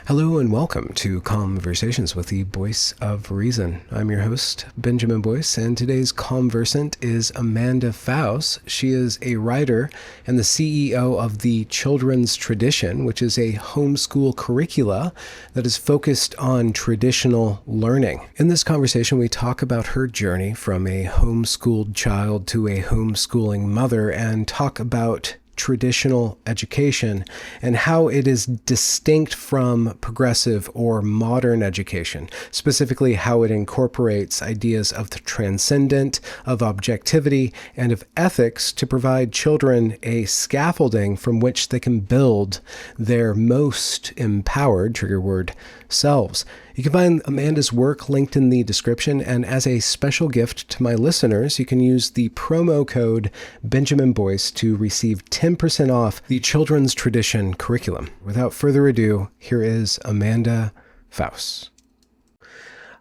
Hello and welcome to Conversations with the Voice of Reason. I'm your host, Benjamin Boyce, and today's conversant is Amanda Faus. She is a writer and the CEO of the Children's Tradition, which is a homeschool curricula that is focused on traditional learning. In this conversation, we talk about her journey from a homeschooled child to a homeschooling mother and talk about traditional education and how it is distinct from progressive or modern education, specifically how it incorporates ideas of the transcendent, of objectivity, and of ethics to provide children a scaffolding from which they can build their most empowered, trigger word, selves. You can find Amanda's work linked in the description, and as a special gift to my listeners, you can use the promo code Benjamin Boyce to receive 10% off the Children's Tradition curriculum. Without further ado, here is Amanda Faus.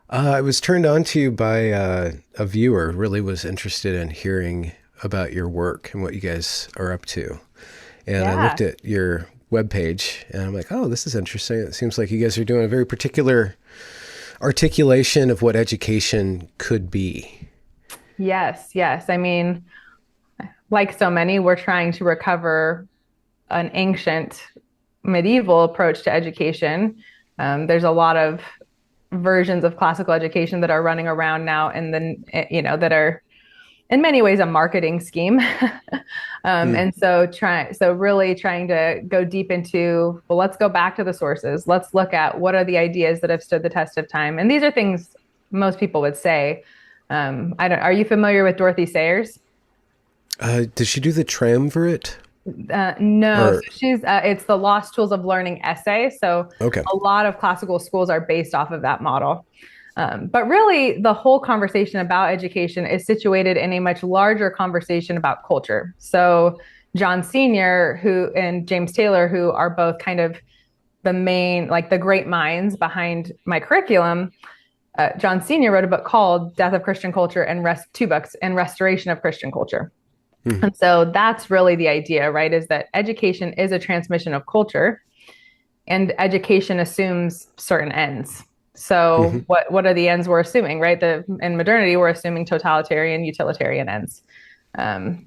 I was turned on to you by a viewer who really was interested in hearing about your work and what you guys are up to. And I looked at your webpage and I'm like, oh, this is interesting. It seems like you guys are doing a very particular articulation of what education could be. Yes. I mean, like so many, we're trying to recover an ancient medieval approach to education. There's a lot of versions of classical education that are running around now and then, that are in many ways a marketing scheme. And so really trying to go deep into, well, let's go back to the sources. Let's look at what are the ideas that have stood the test of time. And these are things most people would say. Are you familiar with Dorothy Sayers? Did she do the triumvirate? No, so it's the Lost Tools of Learning essay. So okay. A lot of classical schools are based off of that model. But really, the whole conversation about education is situated in a much larger conversation about culture. So John Senior, and James Taylor, who are both kind of the main, like the great minds behind my curriculum, John Senior wrote a book called Death of Christian Culture and two books, and Restoration of Christian Culture. And so that's really the idea, right? Is that education is a transmission of culture, and education assumes certain ends. So what are the ends we're assuming, right? In modernity, we're assuming totalitarian, utilitarian ends. And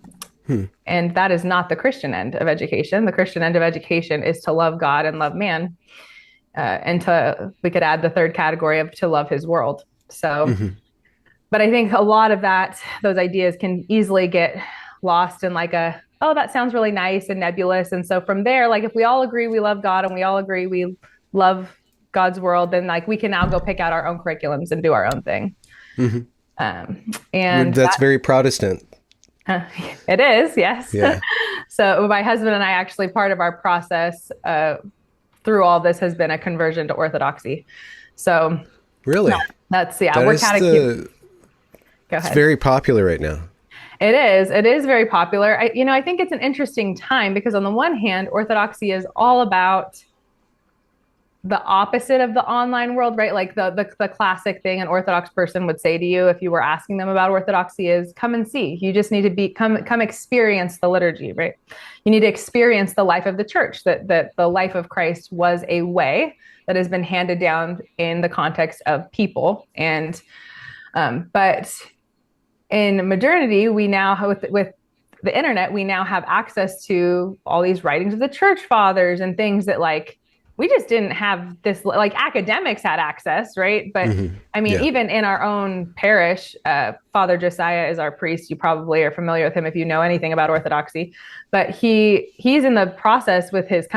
that is not the Christian end of education. The Christian end of education is to love God and love man. We could add the third category of to love his world. So, but I think a lot of those ideas can easily get lost in oh, that sounds really nice and nebulous. And so from there, like if we all agree we love God and we all agree we love God's world, then we can now go pick out our own curriculums and do our own thing. And that's very Protestant. It is, yes. Yeah. So my husband and I, actually, part of our process through all this has been a conversion to Orthodoxy. So really, we're Go ahead. It's very popular right now. It is very popular. I think it's an interesting time because on the one hand, Orthodoxy is all about the opposite of the online world, right? Like the classic thing an Orthodox person would say to you if you were asking them about Orthodoxy is come and see. You just need to come experience the liturgy, right? You need to experience the life of the church, that the life of Christ was a way that has been handed down in the context of people. And but in modernity, we now with the internet, we now have access to all these writings of the church fathers and things that we just didn't have this, academics had access, right? But even in our own parish, Father Josiah is our priest. You probably are familiar with him if you know anything about Orthodoxy. But he's in the process with his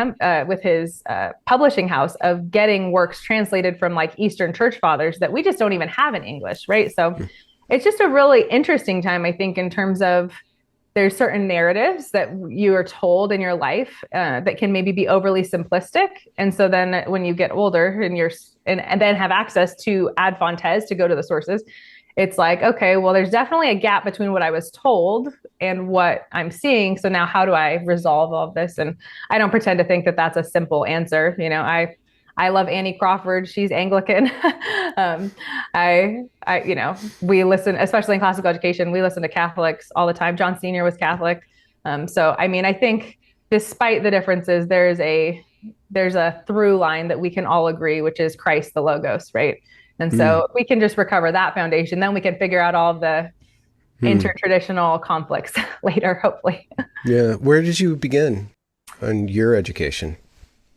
publishing house of getting works translated from Eastern church fathers that we just don't even have in English, right? So it's just a really interesting time, I think, in terms of there's certain narratives that you are told in your life that can maybe be overly simplistic. And so then when you get older and then have access to ad fontes to go to the sources, it's okay, well, there's definitely a gap between what I was told and what I'm seeing. So now how do I resolve all of this? And I don't pretend to think that that's a simple answer. I love Annie Crawford. She's Anglican. We listen, especially in classical education, we listen to Catholics all the time. John Senior was Catholic. I think despite the differences, there's a through line that we can all agree, which is Christ, the Logos, right? And so we can just recover that foundation, then we can figure out all the intertraditional conflicts later, hopefully. Yeah. Where did you begin on your education?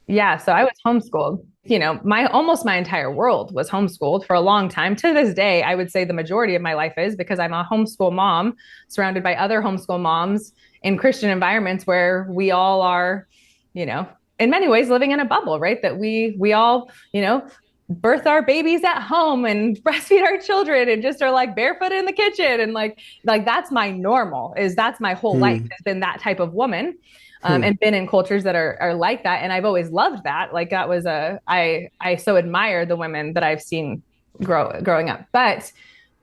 Yeah, so I was homeschooled. My almost my entire world was homeschooled for a long time. To this day, I would say the majority of my life is, because I'm a homeschool mom surrounded by other homeschool moms in Christian environments where we all are, in many ways living in a bubble, right? That we all, birth our babies at home and breastfeed our children and just are like barefoot in the kitchen, and like that's my normal. That's my whole life has been that type of woman. And been in cultures that are like that. And I've always loved that. Like that was I so admire the women that I've seen growing up. But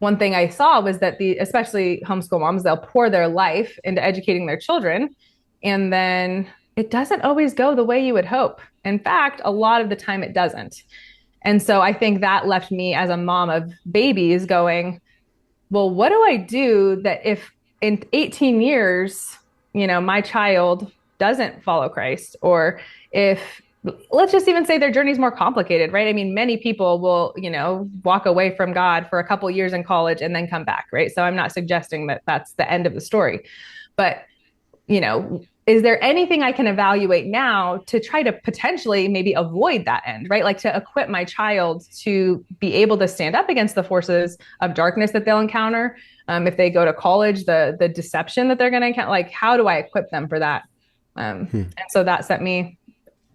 one thing I saw was that especially homeschool moms, they'll pour their life into educating their children. And then it doesn't always go the way you would hope. In fact, a lot of the time it doesn't. And so I think that left me as a mom of babies going, well, what do I do that if in 18 years, my child doesn't follow Christ, or if, let's just even say their journey is more complicated, right? I mean, many people will, walk away from God for a couple years in college and then come back, right? So I'm not suggesting that that's the end of the story, but, is there anything I can evaluate now to try to potentially maybe avoid that end, right? Like to equip my child to be able to stand up against the forces of darkness that they'll encounter. If they go to college, the deception that they're going to encounter, like how do I equip them for that? And so that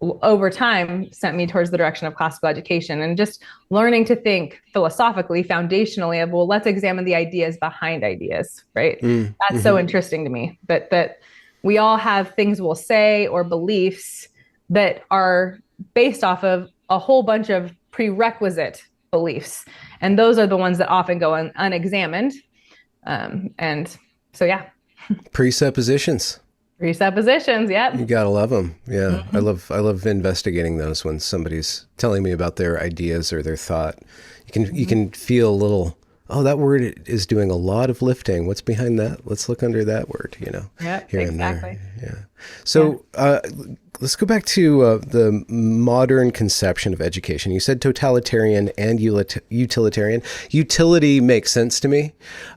over time sent me towards the direction of classical education and just learning to think philosophically, foundationally of, well, let's examine the ideas behind ideas, right? That's so interesting to me, that we all have things we'll say or beliefs that are based off of a whole bunch of prerequisite beliefs. And those are the ones that often go unexamined. And so, yeah. Presuppositions. Presuppositions, yep. You gotta love them. Yeah, I love investigating those when somebody's telling me about their ideas or their thought. You can feel a little, oh, that word is doing a lot of lifting. What's behind that? Let's look under that word, Yep, here exactly. and there. Yeah. So let's go back to the modern conception of education. You said totalitarian and utilitarian. Utility makes sense to me.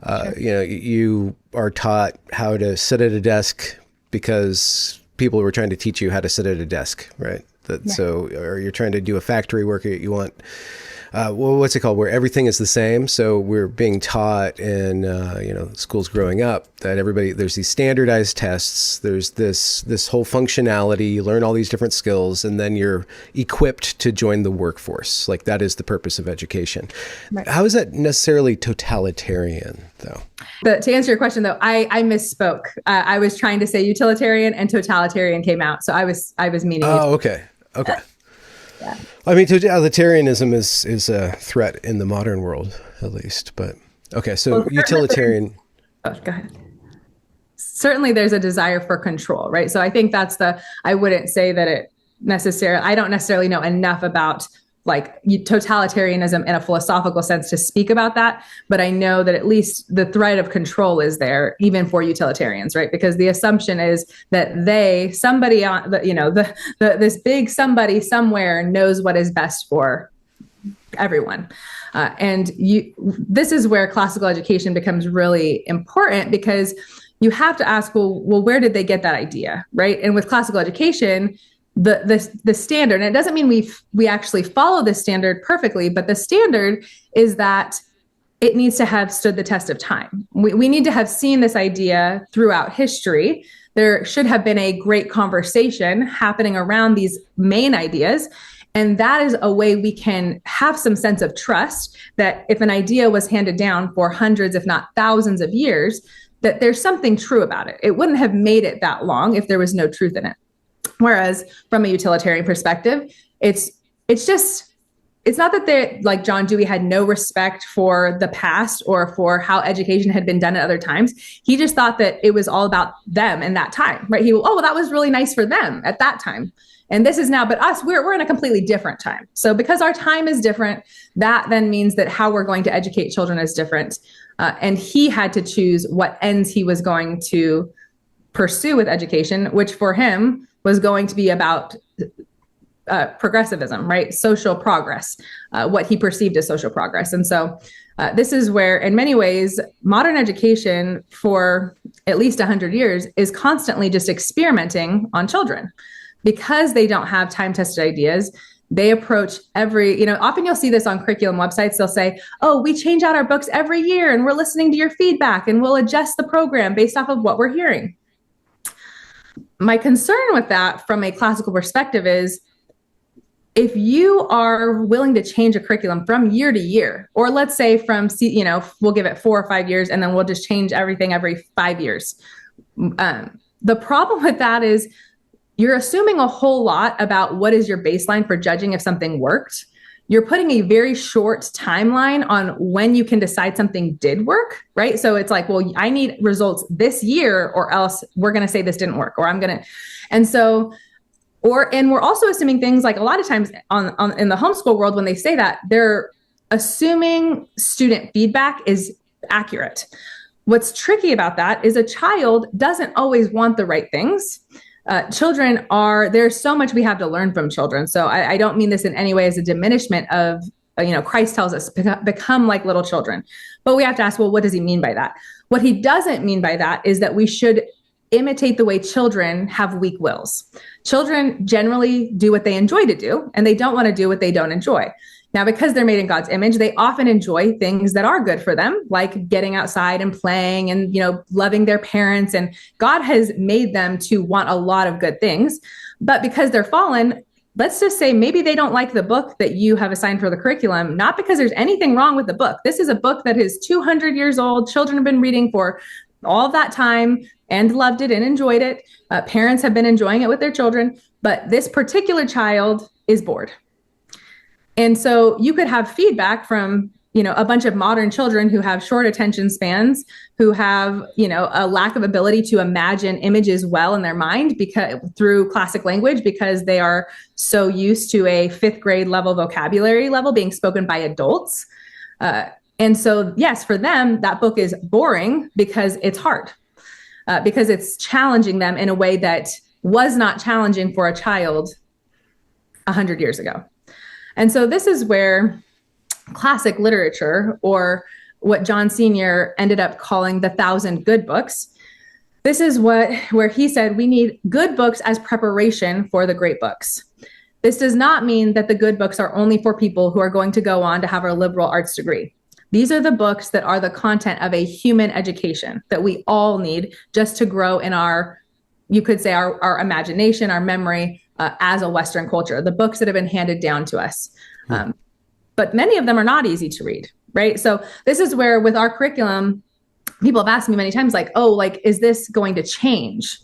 Sure. You are taught how to sit at a desk because people were trying to teach you how to sit at a desk, right? So, or you're trying to do a factory work, you want, what's it called? Where everything is the same. So we're being taught in, schools growing up that there's these standardized tests. There's this whole functionality. You learn all these different skills, and then you're equipped to join the workforce. Like that is the purpose of education. Right. How is that necessarily totalitarian, though? To answer your question, though, I misspoke. I was trying to say utilitarian and totalitarian came out. So I was meaning. Oh, okay. Yeah. I mean, totalitarianism is a threat in the modern world, at least. But okay, so utilitarian. Oh, go ahead. Certainly, there's a desire for control, right? So I think I wouldn't say that I don't necessarily know enough about like totalitarianism in a philosophical sense to speak about that. But I know that at least the threat of control is there, even for utilitarians, right? Because the assumption is that somebody on this big somebody somewhere knows what is best for everyone. This is where classical education becomes really important, because you have to ask, well, where did they get that idea, right? And with classical education, the standard, and it doesn't mean we actually follow the standard perfectly, but the standard is that it needs to have stood the test of time. We need to have seen this idea throughout history. There should have been a great conversation happening around these main ideas. And that is a way we can have some sense of trust that if an idea was handed down for hundreds, if not thousands of years, that there's something true about it. It wouldn't have made it that long if there was no truth in it. Whereas from a utilitarian perspective, it's not that they, like John Dewey, had no respect for the past or for how education had been done at other times. He just thought that it was all about them in that time, right? That was really nice for them at that time. And this is now, but us, we're in a completely different time. So because our time is different, that then means that how we're going to educate children is different. And he had to choose what ends he was going to pursue with education, which for him was going to be about progressivism, right? Social progress, what he perceived as social progress. And so this is where, in many ways, modern education for at least 100 years is constantly just experimenting on children because they don't have time-tested ideas. They approach often you'll see this on curriculum websites. They'll say, oh, we change out our books every year and we're listening to your feedback and we'll adjust the program based off of what we're hearing. My concern with that from a classical perspective is if you are willing to change a curriculum from year to year, or let's say we'll give it 4 or 5 years and then we'll just change everything every 5 years. The problem with that is you're assuming a whole lot about what is your baseline for judging if something worked. You're putting a very short timeline on when you can decide something did work, right? So it's like, well, I need results this year or else we're going to say this didn't work, or and we're also assuming things like a lot of times in the homeschool world, when they say that, they're assuming student feedback is accurate. What's tricky about that is a child doesn't always want the right things. There's so much we have to learn from children. So I don't mean this in any way as a diminishment of, Christ tells us, become like little children. But we have to ask, well, what does he mean by that? What he doesn't mean by that is that we should imitate the way children have weak wills. Children generally do what they enjoy to do, and they don't want to do what they don't enjoy. Now, because they're made in God's image, they often enjoy things that are good for them, like getting outside and playing and, loving their parents. And God has made them to want a lot of good things. But because they're fallen, let's just say maybe they don't like the book that you have assigned for the curriculum, not because there's anything wrong with the book. This is a book that is 200 years old. Children have been reading for all of that time and loved it and enjoyed it. Parents have been enjoying it with their children, but this particular child is bored. And so you could have feedback from, a bunch of modern children who have short attention spans, who have, a lack of ability to imagine images well in their mind through classic language, because they are so used to a 5th grade level vocabulary level being spoken by adults. And so, yes, for them, that book is boring because it's hard, because it's challenging them in a way that was not challenging for a child 100 years ago. And so this is where classic literature, or what John Sr. ended up calling the 1,000 good books, this is where he said we need good books as preparation for the great books. This does not mean that the good books are only for people who are going to go on to have a liberal arts degree. These are the books that are the content of a human education that we all need just to grow in our imagination, our memory, as a Western culture, the books that have been handed down to us. But many of them are not easy to read, right? So this is where with our curriculum, people have asked me many times, is this going to change?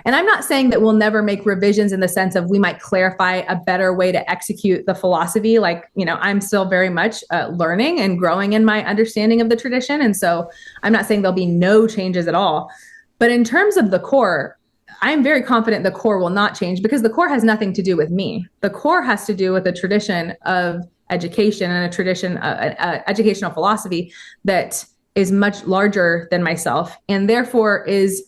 And I'm not saying that we'll never make revisions in the sense of we might clarify a better way to execute the philosophy. I'm still very much learning and growing in my understanding of the tradition. And so I'm not saying there'll be no changes at all. But in terms of the core, I'm very confident the core will not change, because the core has nothing to do with me. The core has to do with a tradition of education and a tradition, educational philosophy that is much larger than myself, and therefore is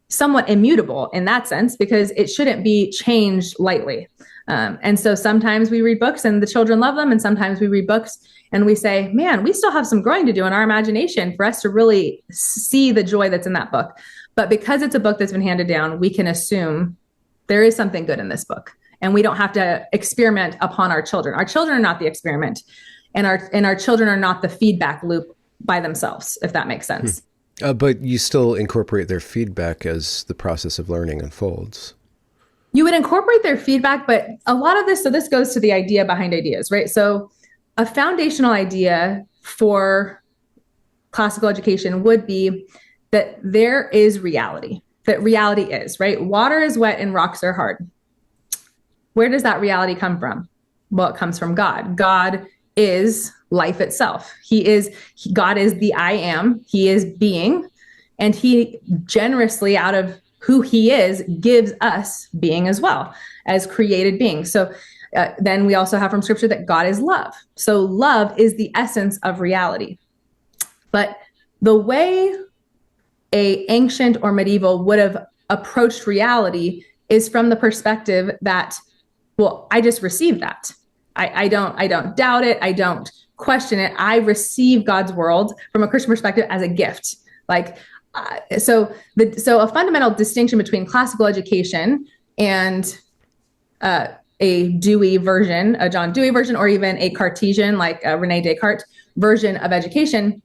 somewhat immutable in that sense, because it shouldn't be changed lightly. And so sometimes we read books and the children love them, and sometimes we read books and we say, man, we still have some growing to do in our imagination for us to really see the joy that's in that book. But because it's a book that's been handed down, we can assume there is something good in this book, and we don't have to experiment upon our children. Our children are not the experiment, and our children are not the feedback loop by themselves, if that makes sense. But you still incorporate their feedback as the process of learning unfolds. You would incorporate their feedback, but a lot of this, so this goes to the idea behind ideas, right? So a foundational idea for classical education would be that there is reality, that reality is, right? Water is wet and rocks are hard. Where does that reality come from? Well, it comes from God. God is life itself. God is the I am. He is being, and he generously, out of who he is, gives us being as well as created beings. So then we also have from scripture that God is love. So love is the essence of reality. But the way a ancient or medieval would have approached reality is from the perspective that Well, I just receive that. I don't doubt it. I don't question it. I receive God's world from a Christian perspective as a gift. Like, so a fundamental distinction between classical education and a Dewey version, a John Dewey version, or even a Cartesian, like Rene Descartes version of education,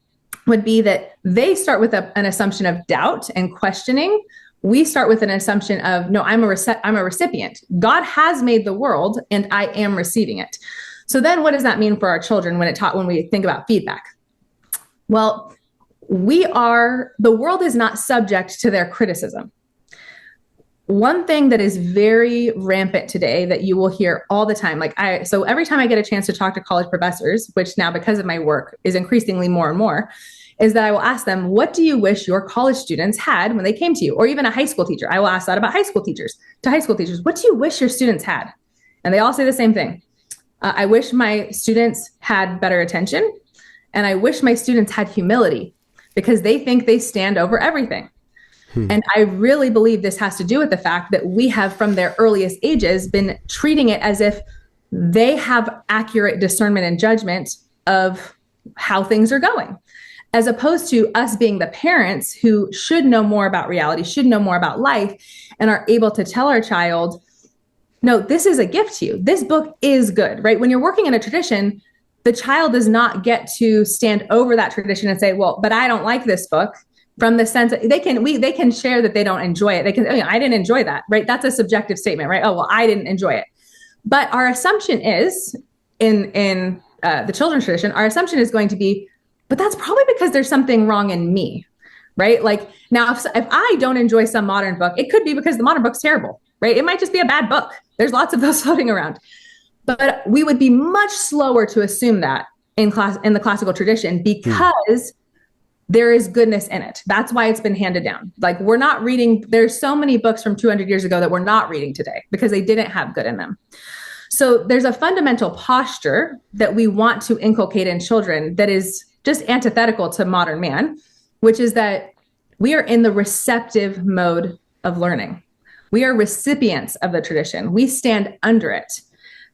would be that they start with an assumption of doubt and questioning. We start with an assumption of, no, I'm a recipient. God has made the world and I am receiving it. So then what does that mean for our children when we think about feedback? Well, the world is not subject to their criticism. One thing that is very rampant today that you will hear all the time, so every time I get a chance to talk to college professors, which now because of my work is increasingly more and more, is that I will ask them, what do you wish your college students had when they came to you? Or even a high school teacher. I will ask that about high school teachers. What do you wish your students had? And they all say the same thing. I wish my students had better attention, and I wish my students had humility, because they think they stand over everything. And I really believe this has to do with the fact that we have, from their earliest ages, been treating it as if they have accurate discernment and judgment of how things are going, as opposed to us being the parents who should know more about reality, should know more about life, and are able to tell our child, no, this is a gift to you. This book is good, right? When you're working in a tradition, the child does not get to stand over that tradition and say, well, but I don't like this book. From the sense that they can share that they don't enjoy it. They can, I didn't enjoy that, right? That's a subjective statement, right? Oh, well, I didn't enjoy it. But our assumption is in the children's tradition, our assumption is going to be, but that's probably because there's something wrong in me, right? Like now, if I don't enjoy some modern book, it could be because the modern book's terrible, right? It might just be a bad book. There's lots of those floating around. But we would be much slower to assume that in the classical tradition, because there is goodness in it. That's why it's been handed down. Like, we're not reading, there's so many books from 200 years ago that we're not reading today because they didn't have good in them. So there's a fundamental posture that we want to inculcate in children that is just antithetical to modern man, which is that we are in the receptive mode of learning. We are recipients of the tradition. We stand under it.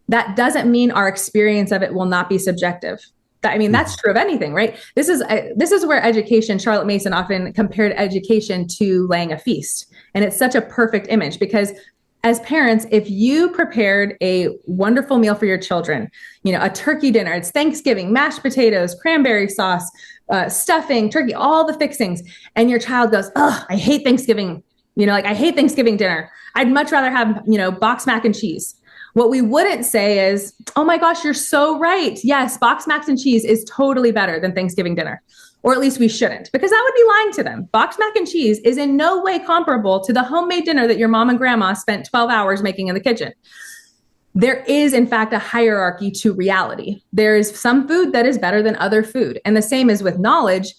That doesn't mean our experience of it will not be subjective. That's true of anything, right? This is where education, Charlotte Mason often compared education to laying a feast. And it's such a perfect image, because as parents, if you prepared a wonderful meal for your children, a turkey dinner, it's Thanksgiving, mashed potatoes, cranberry sauce, stuffing, turkey, all the fixings, and your child goes, oh, I hate Thanksgiving. I hate Thanksgiving dinner. I'd much rather have, box mac and cheese. What we wouldn't say is, oh my gosh, you're so right. Yes, box mac and cheese is totally better than Thanksgiving dinner. Or at least we shouldn't, because that would be lying to them. Box mac and cheese is in no way comparable to the homemade dinner that your mom and grandma spent 12 hours making in the kitchen. There is, in fact, a hierarchy to reality. There is some food that is better than other food. And the same is with knowledge.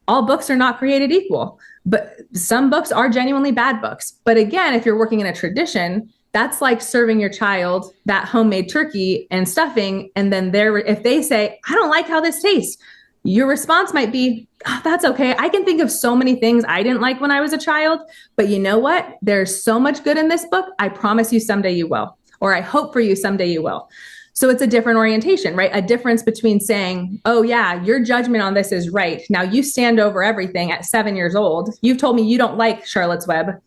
All books are not created equal, but some books are genuinely bad books. But again, if you're working in a tradition, that's like serving your child that homemade turkey and stuffing. And then if they say, I don't like how this tastes, your response might be, oh, that's okay. I can think of so many things I didn't like when I was a child, but you know what? There's so much good in this book. I promise you someday you will, or I hope for you someday you will. So it's a different orientation, right? A difference between saying, oh yeah, your judgment on this is right. Now you stand over everything at 7 years old. You've told me you don't like Charlotte's Web.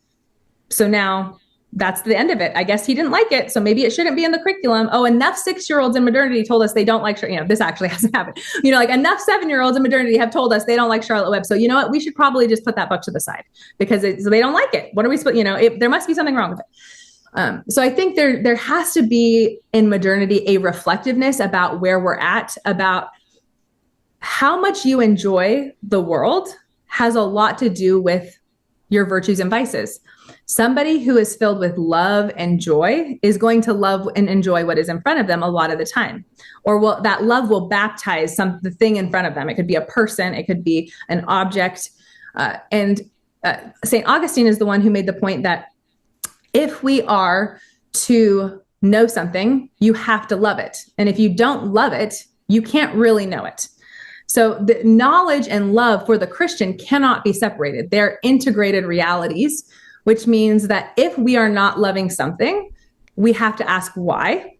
So now that's the end of it. I guess he didn't like it, so maybe it shouldn't be in the curriculum. Oh, enough 6-year-olds in modernity told us they don't like, this actually hasn't happened. Enough 7-year-olds in modernity have told us they don't like Charlotte Web. So you know what? We should probably just put that book to the side because they don't like it. What are we supposed, there must be something wrong with it. So I think there has to be in modernity a reflectiveness about where we're at, about how much you enjoy the world has a lot to do with your virtues and vices. Somebody who is filled with love and joy is going to love and enjoy what is in front of them a lot of the time. Or that love will baptize the thing in front of them. It could be a person, it could be an object. And St. Augustine is the one who made the point that if we are to know something, you have to love it. And if you don't love it, you can't really know it. So the knowledge and love for the Christian cannot be separated. They're integrated realities, which means that if we are not loving something, we have to ask why.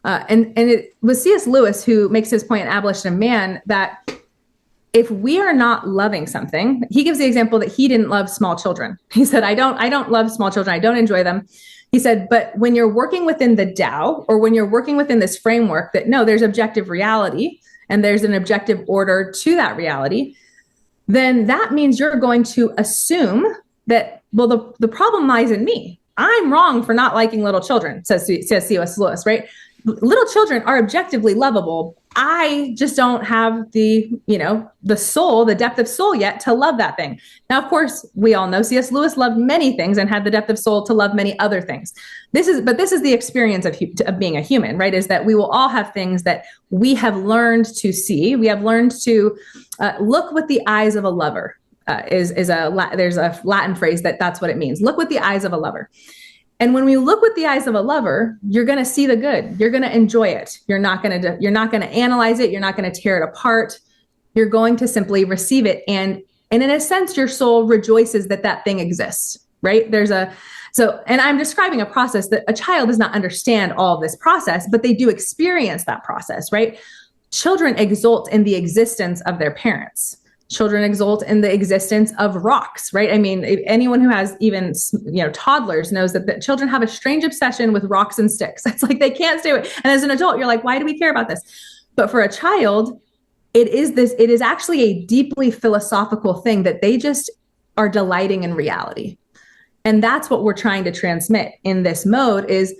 And it was C.S. Lewis who makes his point in Abolition of Man that if we are not loving something, he gives the example that he didn't love small children. He said, I don't love small children. I don't enjoy them. He said, but when you're working within the Tao, or when you're working within this framework that no, there's objective reality and there's an objective order to that reality, then that means you're going to assume that, well, the problem lies in me. I'm wrong for not liking little children, says C.S. Lewis, right? Little children are objectively lovable. I just don't have the soul, the depth of soul yet to love that thing. Now, of course, we all know C.S. Lewis loved many things and had the depth of soul to love many other things. This is the experience of being a human, right? Is that we will all have things that we have learned to see. We have learned to look with the eyes of a lover. There's a Latin phrase that's what it means. Look with the eyes of a lover. And when we look with the eyes of a lover, you're going to see the good. You're going to enjoy it. You're not going to analyze it. You're not going to tear it apart. You're going to simply receive it. And in a sense, your soul rejoices that thing exists, right? And I'm describing a process that a child does not understand all of this process, but they do experience that process, right? Children exult in the existence of their parents. Children exult in the existence of rocks, right? I mean, anyone who has even, toddlers knows that children have a strange obsession with rocks and sticks. It's like they can't stay away. And as an adult, you're like, why do we care about this? But for a child, it is actually a deeply philosophical thing that they just are delighting in reality. And that's what we're trying to transmit in this mode is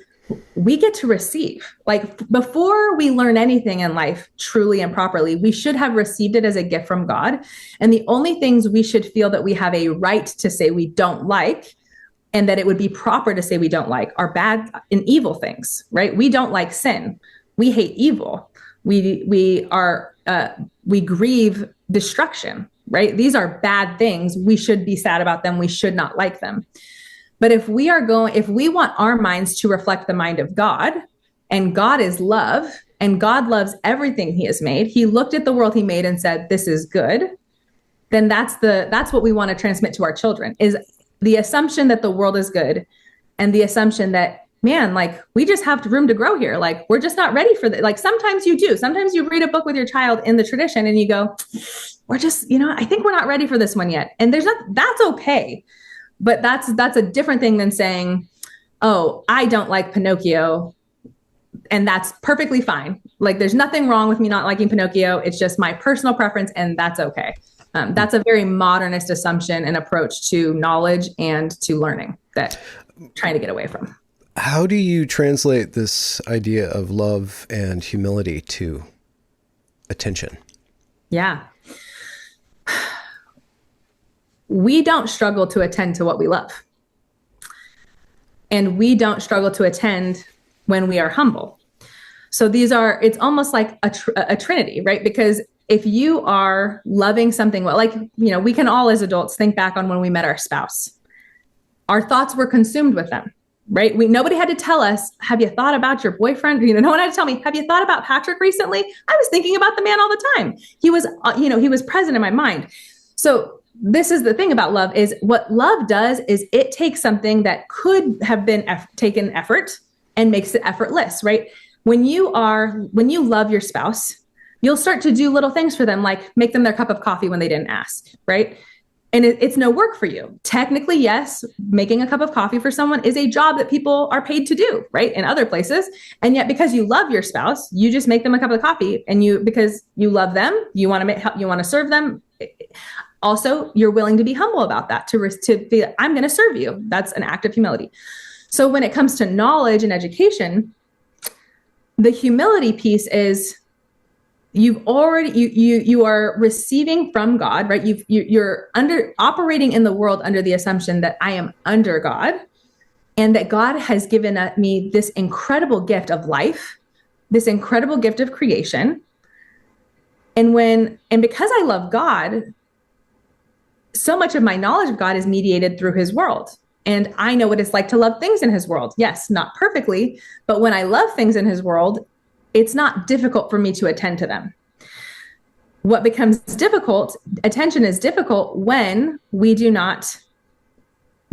we get to receive. Like before we learn anything in life truly and properly, we should have received it as a gift from God. And the only things we should feel that we have a right to say we don't like, and that it would be proper to say we don't like, are bad and evil things, right? We don't like sin. We hate evil. We grieve destruction, right? These are bad things. We should be sad about them. We should not like them. But if we want our minds to reflect the mind of God, and God is love, and God loves everything he has made, he looked at the world he made and said, this is good, then that's what we want to transmit to our children, is the assumption that the world is good, and the assumption that, man, like we just have room to grow here. Like we're just not ready for that. Like sometimes you do. Sometimes you read a book with your child in the tradition and you go, we're just, I think we're not ready for this one yet. And that's okay. But that's a different thing than saying, oh, I don't like Pinocchio, and that's perfectly fine. Like there's nothing wrong with me not liking Pinocchio. It's just my personal preference, and that's okay. That's a very modernist assumption and approach to knowledge and to learning that I'm trying to get away from. How do you translate this idea of love and humility to attention? Yeah. We don't struggle to attend to what we love. And we don't struggle to attend when we are humble. So it's almost like a trinity, right? Because if you are loving something well, like, we can all as adults think back on when we met our spouse. Our thoughts were consumed with them, right? Nobody had to tell us, have you thought about your boyfriend? No one had to tell me, have you thought about Patrick recently? I was thinking about the man all the time. He was present in my mind. So this is the thing about love, is what love does is it takes something that could have been taken effort and makes it effortless, right? When you love your spouse, you'll start to do little things for them, like make them their cup of coffee when they didn't ask, right? And it's no work for you. Technically, yes, making a cup of coffee for someone is a job that people are paid to do, right? In other places. And yet because you love your spouse, you just make them a cup of coffee, and because you love them, you want to serve them. Also, you're willing to be humble about that, to be, I'm going to serve you. That's an act of humility. So when it comes to knowledge and education, the humility piece is you are receiving from God, right? You're operating in the world under the assumption that I am under God, and that God has given me this incredible gift of life, this incredible gift of creation. And because I love God, so much of my knowledge of God is mediated through his world. And I know what it's like to love things in his world. Yes, not perfectly, but when I love things in his world, it's not difficult for me to attend to them. What becomes difficult, attention is difficult when we do not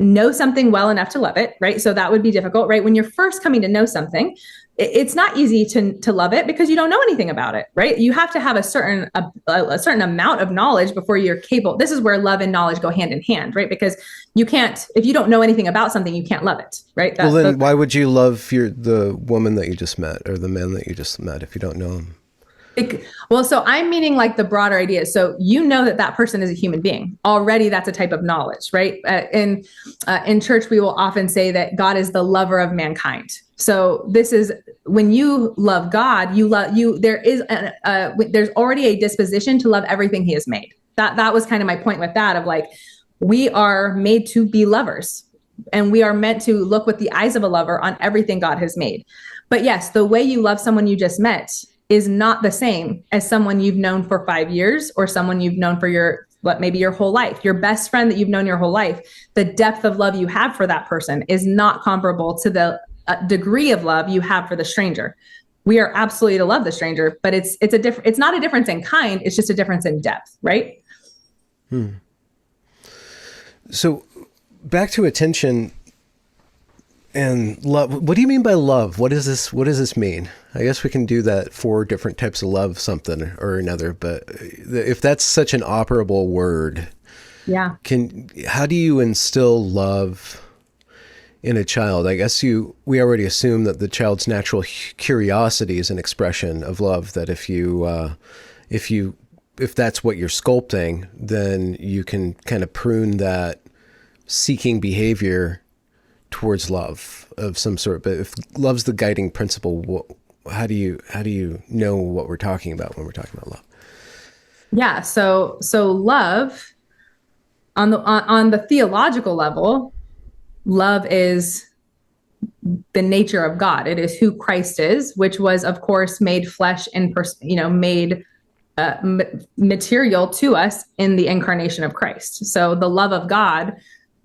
know something well enough to love it, right? So that would be difficult, right? When you're first coming to know something, it's not easy to love it because you don't know anything about it, right? You have to have a certain amount of knowledge before you're capable. This is where love and knowledge go hand in hand, right? Because you can't, if you don't know anything about something, you can't love it, right? Well, then why would you love the woman that you just met or the man that you just met if you don't know him? Well, so I'm meaning like the broader idea. So you know that person is a human being already. That's a type of knowledge, right? In church, we will often say that God is the lover of mankind. So this is when you love God, there's already a disposition to love everything He has made. That was kind of my point with that, of like, we are made to be lovers, and we are meant to look with the eyes of a lover on everything God has made. But yes, the way you love someone you just met is not the same as someone you've known for 5 years or someone you've known for maybe your whole life. Your best friend that you've known your whole life, the depth of love you have for that person is not comparable to the degree of love you have for the stranger. We are absolutely to love the stranger, but it's not a difference in kind. It's just a difference in depth, right? So back to attention and love. What do you mean by love? What does this mean? I guess we can do that 4 different types of love, something or another. But if that's such an operable word, yeah. How do you instill love in a child? I guess we already assume that the child's natural curiosity is an expression of love. That if that's what you're sculpting, then you can kind of prune that seeking behavior towards love of some sort. But if love's the guiding principle, how do you know what we're talking about when we're talking about love? Yeah. So love on the theological level, love is the nature of God. It is who Christ is, which was, of course, made flesh and made material to us in the incarnation of Christ. So the love of God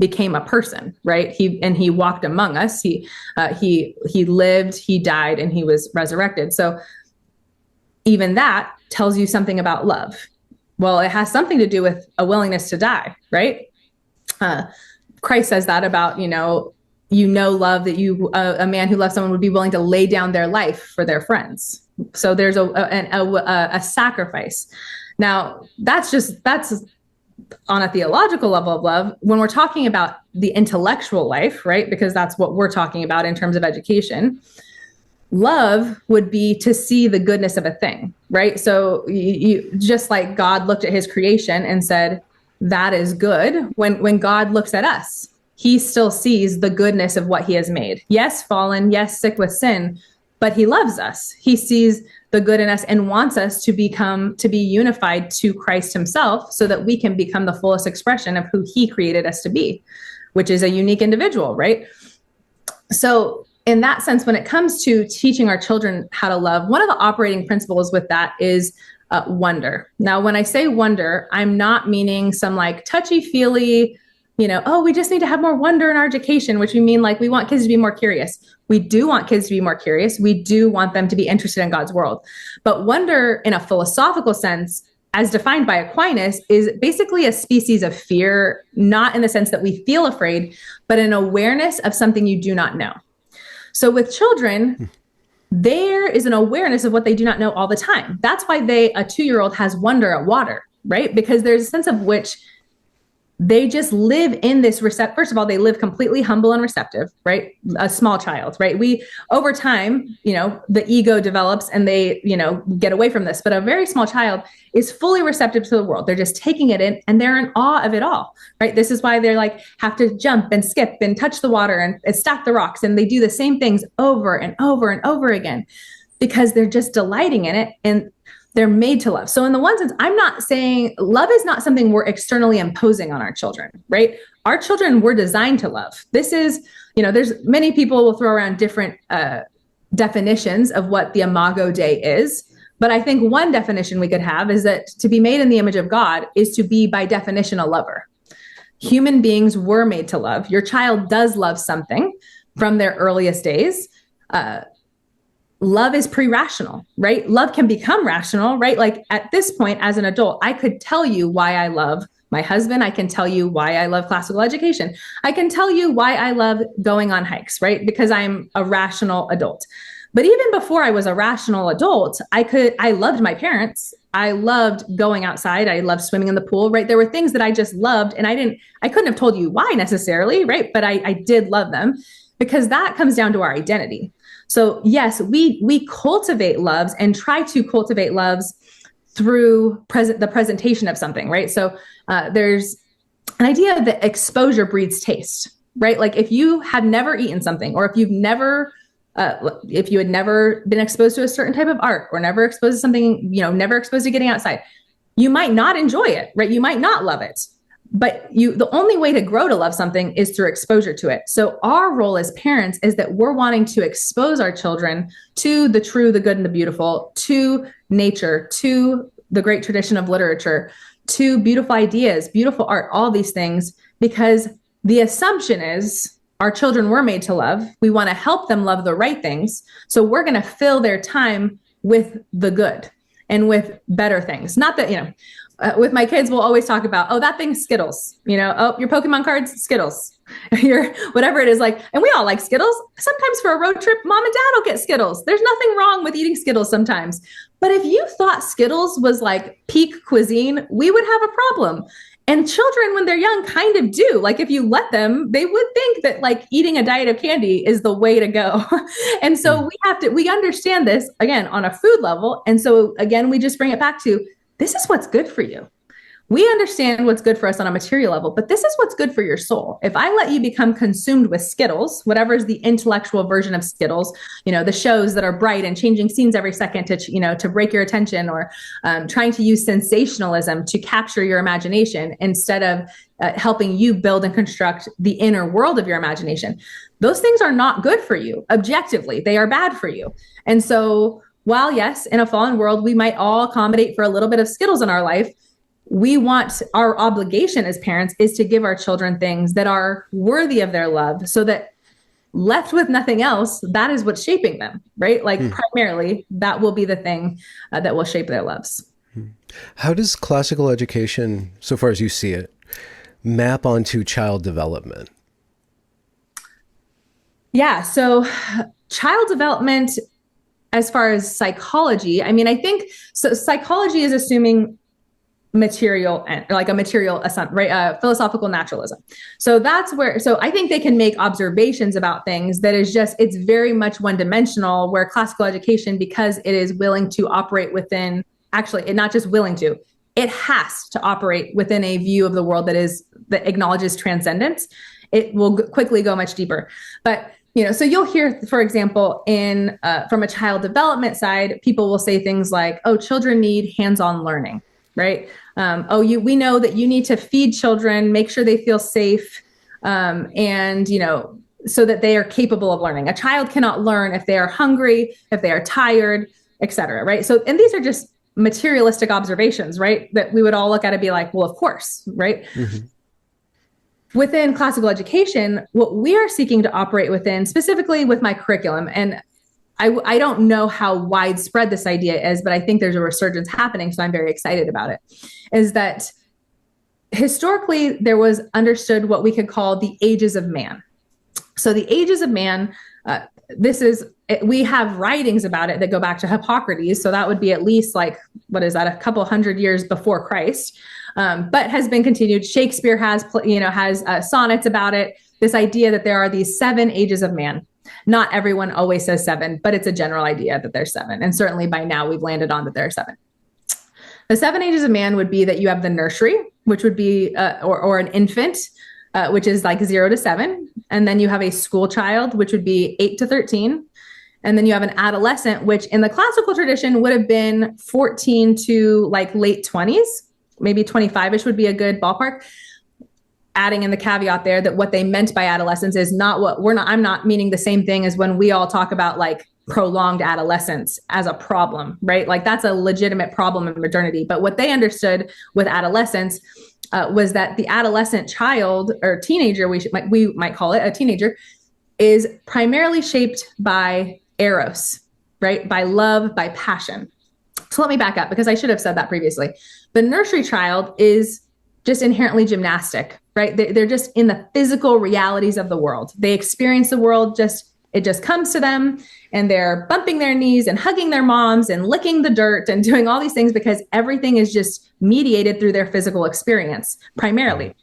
became a person, right? He walked among us. He lived, he died, and he was resurrected. So even that tells you something about love. Well, it has something to do with a willingness to die, right? Christ says that about, love, that a man who loves someone would be willing to lay down their life for their friends. So there's a sacrifice. Now that's on a theological level of love. When we're talking about the intellectual life, right? Because that's what we're talking about in terms of education. Love would be to see the goodness of a thing, right? So you just like God looked at his creation and said, that is good. When God looks at us, he still sees the goodness of what he has made. Yes, fallen, yes, sick with sin, but he loves us. He sees the good in us and wants us to be unified to Christ himself so that we can become the fullest expression of who he created us to be, which is a unique individual, right? So in that sense, when it comes to teaching our children how to love, one of the operating principles with that is wonder. Now, when I say wonder, I'm not meaning some like touchy-feely, we just need to have more wonder in our education, which we mean like we want kids to be more curious. We do want kids to be more curious. We do want them to be interested in God's world. But wonder in a philosophical sense, as defined by Aquinas, is basically a species of fear, not in the sense that we feel afraid, but an awareness of something you do not know. So with children, there is an awareness of what they do not know all the time. That's why a 2-year-old has wonder at water, right? Because there's a sense of which they just live in this first of all, they live completely humble and receptive, right? A small child, right? Over time, the ego develops and they, get away from this, but a very small child is fully receptive to the world. They're just taking it in and they're in awe of it all, right? This is why they're like, have to jump and skip and touch the water and stack the rocks. And they do the same things over and over and over again because they're just delighting in it. And they're made to love. So in the one sense, I'm not saying love is not something we're externally imposing on our children, right? Our children were designed to love. This is, there's many people will throw around different definitions of what the Imago Dei is. But I think one definition we could have is that to be made in the image of God is to be by definition a lover. Human beings were made to love. Your child does love something from their earliest days. Love is pre-rational, right? Love can become rational, right? Like at this point, as an adult, I could tell you why I love my husband. I can tell you why I love classical education. I can tell you why I love going on hikes, right? Because I'm a rational adult. But even before I was a rational adult, I loved my parents. I loved going outside. I loved swimming in the pool, right? There were things that I just loved, and I couldn't have told you why necessarily, right? But I did love them, because that comes down to our identity. So yes, we cultivate loves and try to cultivate loves through the presentation of something, right? So there's an idea that exposure breeds taste, right? Like if you have never eaten something, or if you had never been exposed to a certain type of art, or never exposed to something, never exposed to getting outside, you might not enjoy it, right? You might not love it. But the only way to grow to love something is through exposure to it. So our role as parents is that we're wanting to expose our children to the true, the good, and the beautiful, to nature, to the great tradition of literature, to beautiful ideas, beautiful art, all these things, because the assumption is our children were made to love. We want to help them love the right things. So we're going to fill their time with the good and with better things. Not that, with my kids, we'll always talk about, oh, that thing's Skittles, oh, your Pokemon cards, Skittles, your whatever it is, like, and we all like Skittles. Sometimes for a road trip, mom and dad will get Skittles. There's nothing wrong with eating Skittles sometimes. But if you thought Skittles was like peak cuisine, we would have a problem. And children, when they're young, kind of do. Like if you let them, they would think that like eating a diet of candy is the way to go. And so we understand this again on a food level. And so again, we just bring it back to, this is what's good for you. We understand what's good for us on a material level, but this is what's good for your soul. If I let you become consumed with Skittles, whatever is the intellectual version of Skittles, the shows that are bright and changing scenes every second to break your attention, or trying to use sensationalism to capture your imagination instead of helping you build and construct the inner world of your imagination, those things are not good for you. Objectively, they are bad for you. And so while yes, in a fallen world, we might all accommodate for a little bit of Skittles in our life, our obligation as parents is to give our children things that are worthy of their love, so that left with nothing else, that is what's shaping them, right? Like primarily that will be the thing that will shape their loves. How does classical education, so far as you see it, map onto child development? Yeah, so child development, as far as psychology, I think so. Psychology is assuming material and like a material assumption, right? Philosophical naturalism. So that's where, so I think they can make observations about things that is just, it's very much one dimensional, where classical education, because it is willing to operate within, actually, it not just willing to, it has to operate within a view of the world that acknowledges transcendence. It will quickly go much deeper. But so you'll hear, for example, from a child development side, people will say things like, oh, children need hands-on learning, right? We know that you need to feed children, make sure they feel safe, and, so that they are capable of learning. A child cannot learn if they are hungry, if they are tired, et cetera, right? So, and these are just materialistic observations, right? That we would all look at it and be like, well, of course, right? Mm-hmm. Within classical education, what we are seeking to operate within, specifically with my curriculum, and I don't know how widespread this idea is, but I think there's a resurgence happening, so I'm very excited about it, is that historically there was understood what we could call the ages of man. So the ages of man, we have writings about it that go back to Hippocrates, so that would be at least like, what is that, a couple hundred years before Christ. But has been continued. Shakespeare has sonnets about it. This idea that there are these 7 ages of man. Not everyone always says 7, but it's a general idea that there's 7. And certainly by now we've landed on that there are 7. The 7 ages of man would be that you have the nursery, which would be, or an infant, which is like 0 to 7. And then you have a school child, which would be 8 to 13. And then you have an adolescent, which in the classical tradition would have been 14 to like late 20s. Maybe 25-ish would be a good ballpark. Adding in the caveat there that what they meant by adolescence is not what I'm not meaning the same thing as when we all talk about like prolonged adolescence as a problem, right? Like that's a legitimate problem in modernity. But what they understood with adolescence was that the adolescent child or teenager, we might call it a teenager, is primarily shaped by eros, right? By love, by passion. So let me back up because I should have said that previously. The nursery child is just inherently gymnastic, right? They're just in the physical realities of the world. They experience the world it just comes to them, and they're bumping their knees and hugging their moms and licking the dirt and doing all these things because everything is just mediated through their physical experience primarily.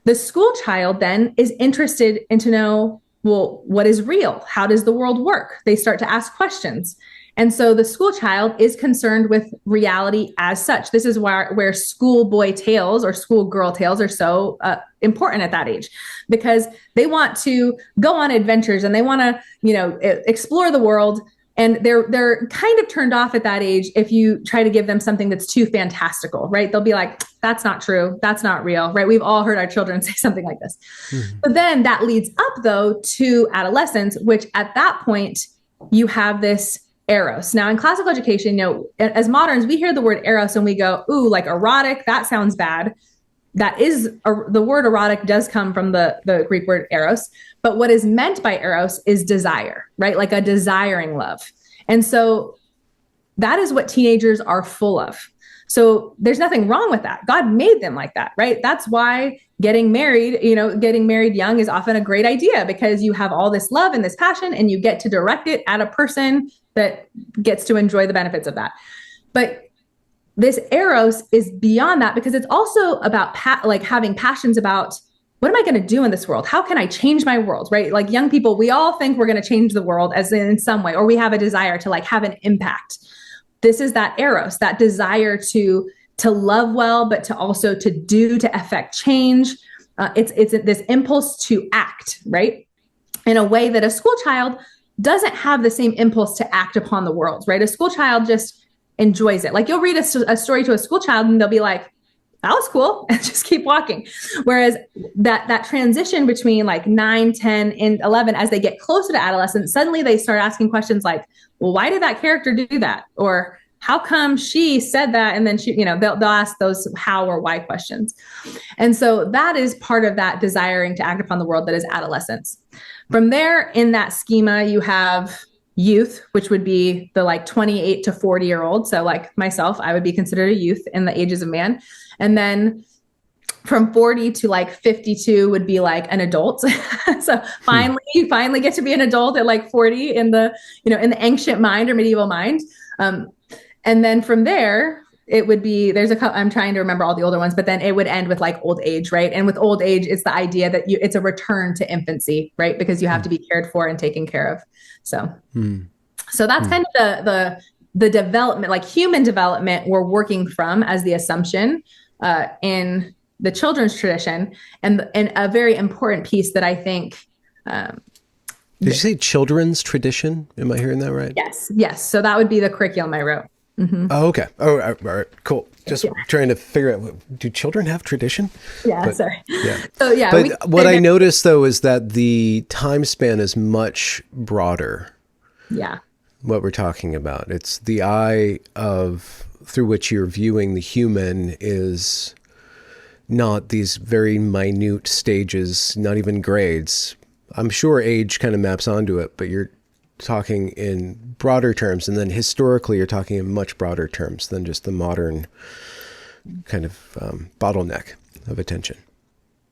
The school child then is interested in to know, well, what is real? How does the world work? They start to ask questions. And so the school child is concerned with reality as such. This is where schoolboy tales or schoolgirl tales are so important at that age, because they want to go on adventures and they want to, explore the world. And they're kind of turned off at that age if you try to give them something that's too fantastical, right? They'll be like, that's not true. That's not real, right? We've all heard our children say something like this. But then that leads up, though, to adolescence, which at that point, you have this eros. Now, in classical education, as moderns, we hear the word eros and we go, ooh, like erotic, that sounds bad. That is, the word erotic does come from the Greek word eros, but what is meant by eros is desire, right? Like a desiring love. And so that is what teenagers are full of. So there's nothing wrong with that. God made them like that, right? That's why getting married young is often a great idea, because you have all this love and this passion and you get to direct it at a person that gets to enjoy the benefits of that. But this eros is beyond that, because it's also about having passions about, what am I going to do in this world? How can I change my world, right? Like young people, we all think we're going to change the world as in some way, or we have a desire to have an impact. This is that eros, that desire to love well, but to also to affect change. It's this impulse to act, right? In a way that a school child doesn't have the same impulse to act upon the world, right? A school child just enjoys it. Like you'll read a story to a school child and they'll be like, that was cool, and just keep walking. Whereas that transition between 9, 10, and 11, as they get closer to adolescence, suddenly they start asking questions like, well, why did that character do that? Or how come she said that? And then they'll ask those how or why questions. And so that is part of that desiring to act upon the world that is adolescence. From there, in that schema, you have youth, which would be the 28 to 40-year-old. So like myself, I would be considered a youth in the ages of man. And then from 40 to 52 would be an adult. So you finally get to be an adult at 40 in the ancient mind or medieval mind. And then from there, it would be, I'm trying to remember all the older ones, but then it would end with old age, right? And with old age, it's the idea that it's a return to infancy, right? Because you have to be cared for and taken care of. So that's kind of the development, human development we're working from as the assumption in the children's tradition. And a very important piece that I think. Did you say children's tradition? Am I hearing that right? Yes. So that would be the curriculum I wrote. Mm-hmm. Oh, okay. Oh, all right. Cool. Just trying to figure out, do children have tradition? Yeah, sorry. Yeah. So yeah. But what I noticed though is that the time span is much broader. Yeah. What we're talking about. It's the eye through which you're viewing the human is not these very minute stages, not even grades. I'm sure age kind of maps onto it, but you're talking in broader terms, and then historically you're talking in much broader terms than just the modern kind of bottleneck of attention.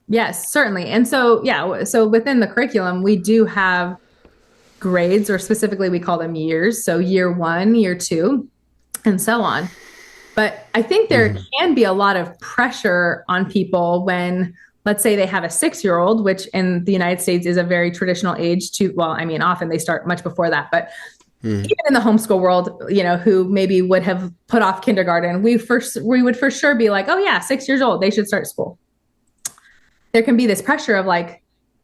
Yes, certainly. And so, so within the curriculum, we do have grades, or specifically we call them years. So year 1, year 2, and so on. But I think there can be a lot of pressure on people when, let's say they have a 6-year-old, which in the United States is a very traditional age often they start much before that, but even in the homeschool world, who maybe would have put off kindergarten, we would for sure be like, oh yeah, 6 years old, they should start school. There can be this pressure of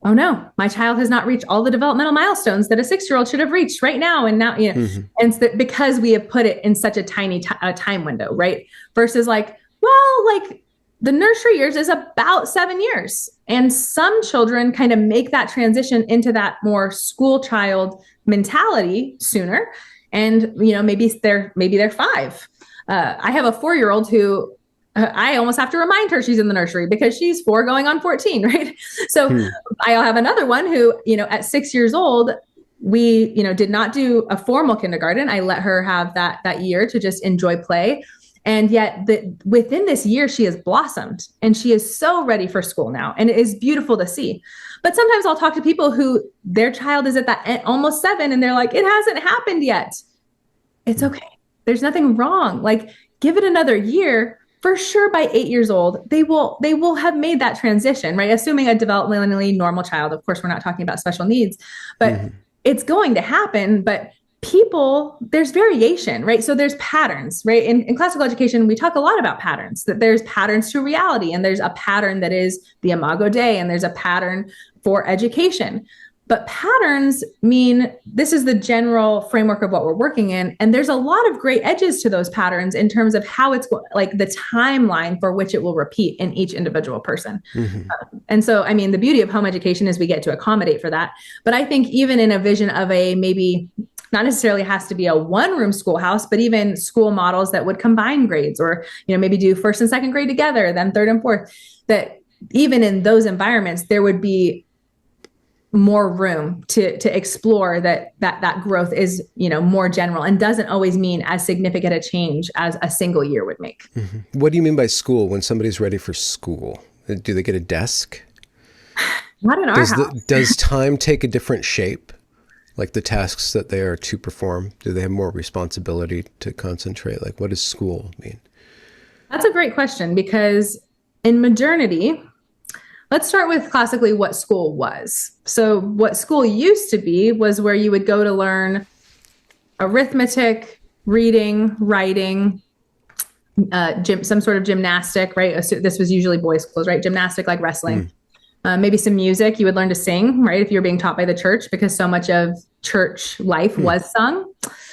oh no, my child has not reached all the developmental milestones that a 6-year-old should have reached right now. And now, and because we have put it in such a tiny time window, right? Versus the nursery years is about 7 years. And some children kind of make that transition into that more school child mentality sooner. And, maybe they're 5. I have a 4-year-old who I almost have to remind her she's in the nursery because she's 4 going on 14, right? So I'll have another one who, at 6 years old, we, did not do a formal kindergarten. I let her have that year to just enjoy play. And yet within this year, she has blossomed and she is so ready for school now. And it is beautiful to see. But sometimes I'll talk to people who their child is at that almost 7 and they're like, it hasn't happened yet. It's okay. There's nothing wrong. Like, give it another year. For sure, by 8 years old, they will have made that transition, right? Assuming a developmentally normal child. Of course, we're not talking about special needs, but it's going to happen. But people, there's variation, right? So there's patterns, right? In classical education, we talk a lot about patterns, that there's patterns to reality, and there's a pattern that is the Imago Dei, and there's a pattern for education. But patterns mean this is the general framework of what we're working in. And there's a lot of great edges to those patterns in terms of how it's like the timeline for which it will repeat in each individual person. And so, I mean, the beauty of home education is we get to accommodate for that. But I think even in a vision of a maybe not necessarily has to be a one-room schoolhouse, but even school models that would combine grades or, maybe do 1st and 2nd grade together, then 3rd and 4th, that even in those environments, there would be more room to explore that growth is, more general and doesn't always mean as significant a change as a single year would make. What do you mean by school when somebody's ready for school? Do they get a desk? Not in our house. Does time take a different shape? Like the tasks that they are to perform, do they have more responsibility to concentrate? Like, what does school mean? That's a great question, because in modernity, let's start with classically what school was. So what school used to be was where you would go to learn arithmetic, reading, writing, some sort of gymnastic, right? So this was usually boys' schools, right? Gymnastic, like wrestling. Maybe some music. You would learn to sing, right? If you're being taught by the church, because so much of church life was sung.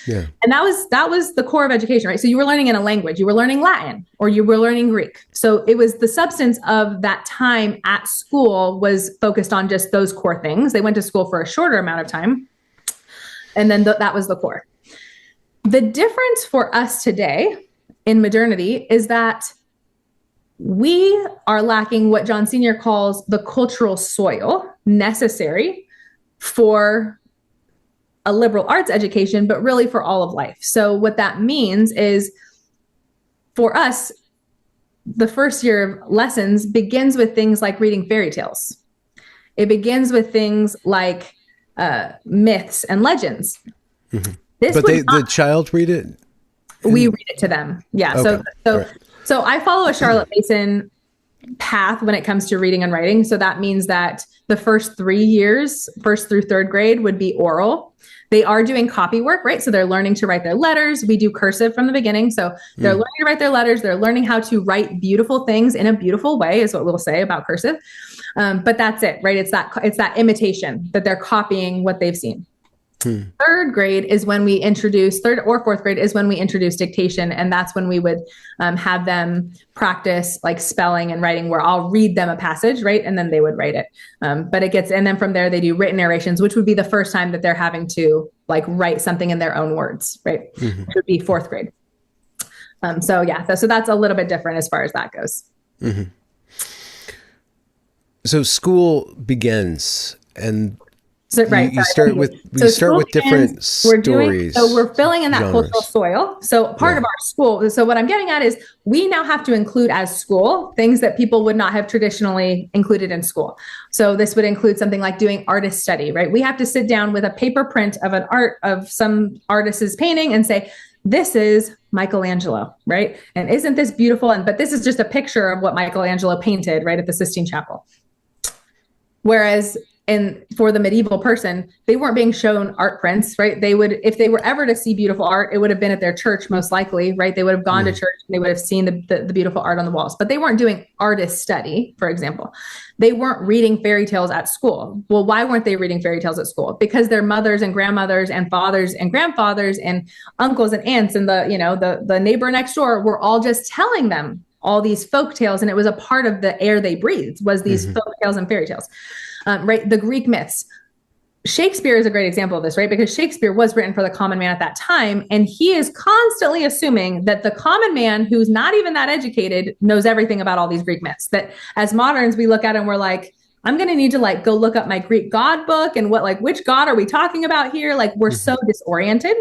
Yeah. And that was the core of education, right? So you were learning in a language, you were learning Latin, or you were learning Greek. So it was the substance of that time at school was focused on just those core things. They went to school for a shorter amount of time. And then that was the core. The difference for us today in modernity is that we are lacking what John Senior calls the cultural soil necessary for a liberal arts education, but really for all of life. So what that means is, for us, the first year of lessons begins with things like reading fairy tales. It begins with things like myths and legends. But the child read it? We read it to them. Yeah. Okay. So I follow a Charlotte Mason path when it comes to reading and writing. So that means that the first 3 years, 1st through 3rd grade, would be oral. They are doing copy work, right? So they're learning to write their letters. We do cursive from the beginning. So they're learning to write their letters. They're learning how to write beautiful things in a beautiful way, is what we'll say about cursive. But that's it, right? It's that imitation, that they're copying what they've seen. 3rd grade is when we introduce, 3rd or 4th grade is when we introduce dictation. And that's when we would have them practice like spelling and writing, where I'll read them a passage, right? And then they would write it. And then from there, they do written narrations, which would be the first time that they're having to like write something in their own words, right? Which would be 4th grade. So that's a little bit different as far as that goes. So school begins, and So, right. You start with different stories. We're filling in that cultural soil. So part of our school. So what I'm getting at is we now have to include as school things that people would not have traditionally included in school. So this would include something like doing artist study, right? We have to sit down with a paper print of an art of some artist's painting and say, this is Michelangelo, right? And isn't this beautiful? But this is just a picture of what Michelangelo painted, right, at the Sistine Chapel. Whereas for the medieval person, they weren't being shown art prints, right? They would, if they were ever to see beautiful art, it would have been at their church, most likely, right? They would have gone to church and they would have seen the beautiful art on the walls, but they weren't doing artist study, for example. They weren't reading fairy tales at school. Well, why weren't they reading fairy tales at school? Because their mothers and grandmothers and fathers and grandfathers and uncles and aunts and the neighbor next door were all just telling them all these folk tales. And it was a part of the air they breathed, was these folk tales and fairy tales. Right. The Greek myths. Shakespeare is a great example of this, right? Because Shakespeare was written for the common man at that time. And he is constantly assuming that the common man, who's not even that educated, knows everything about all these Greek myths. That as moderns, we look at it and we're like, I'm going to need to go look up my Greek god book and which god are we talking about here? We're so disoriented.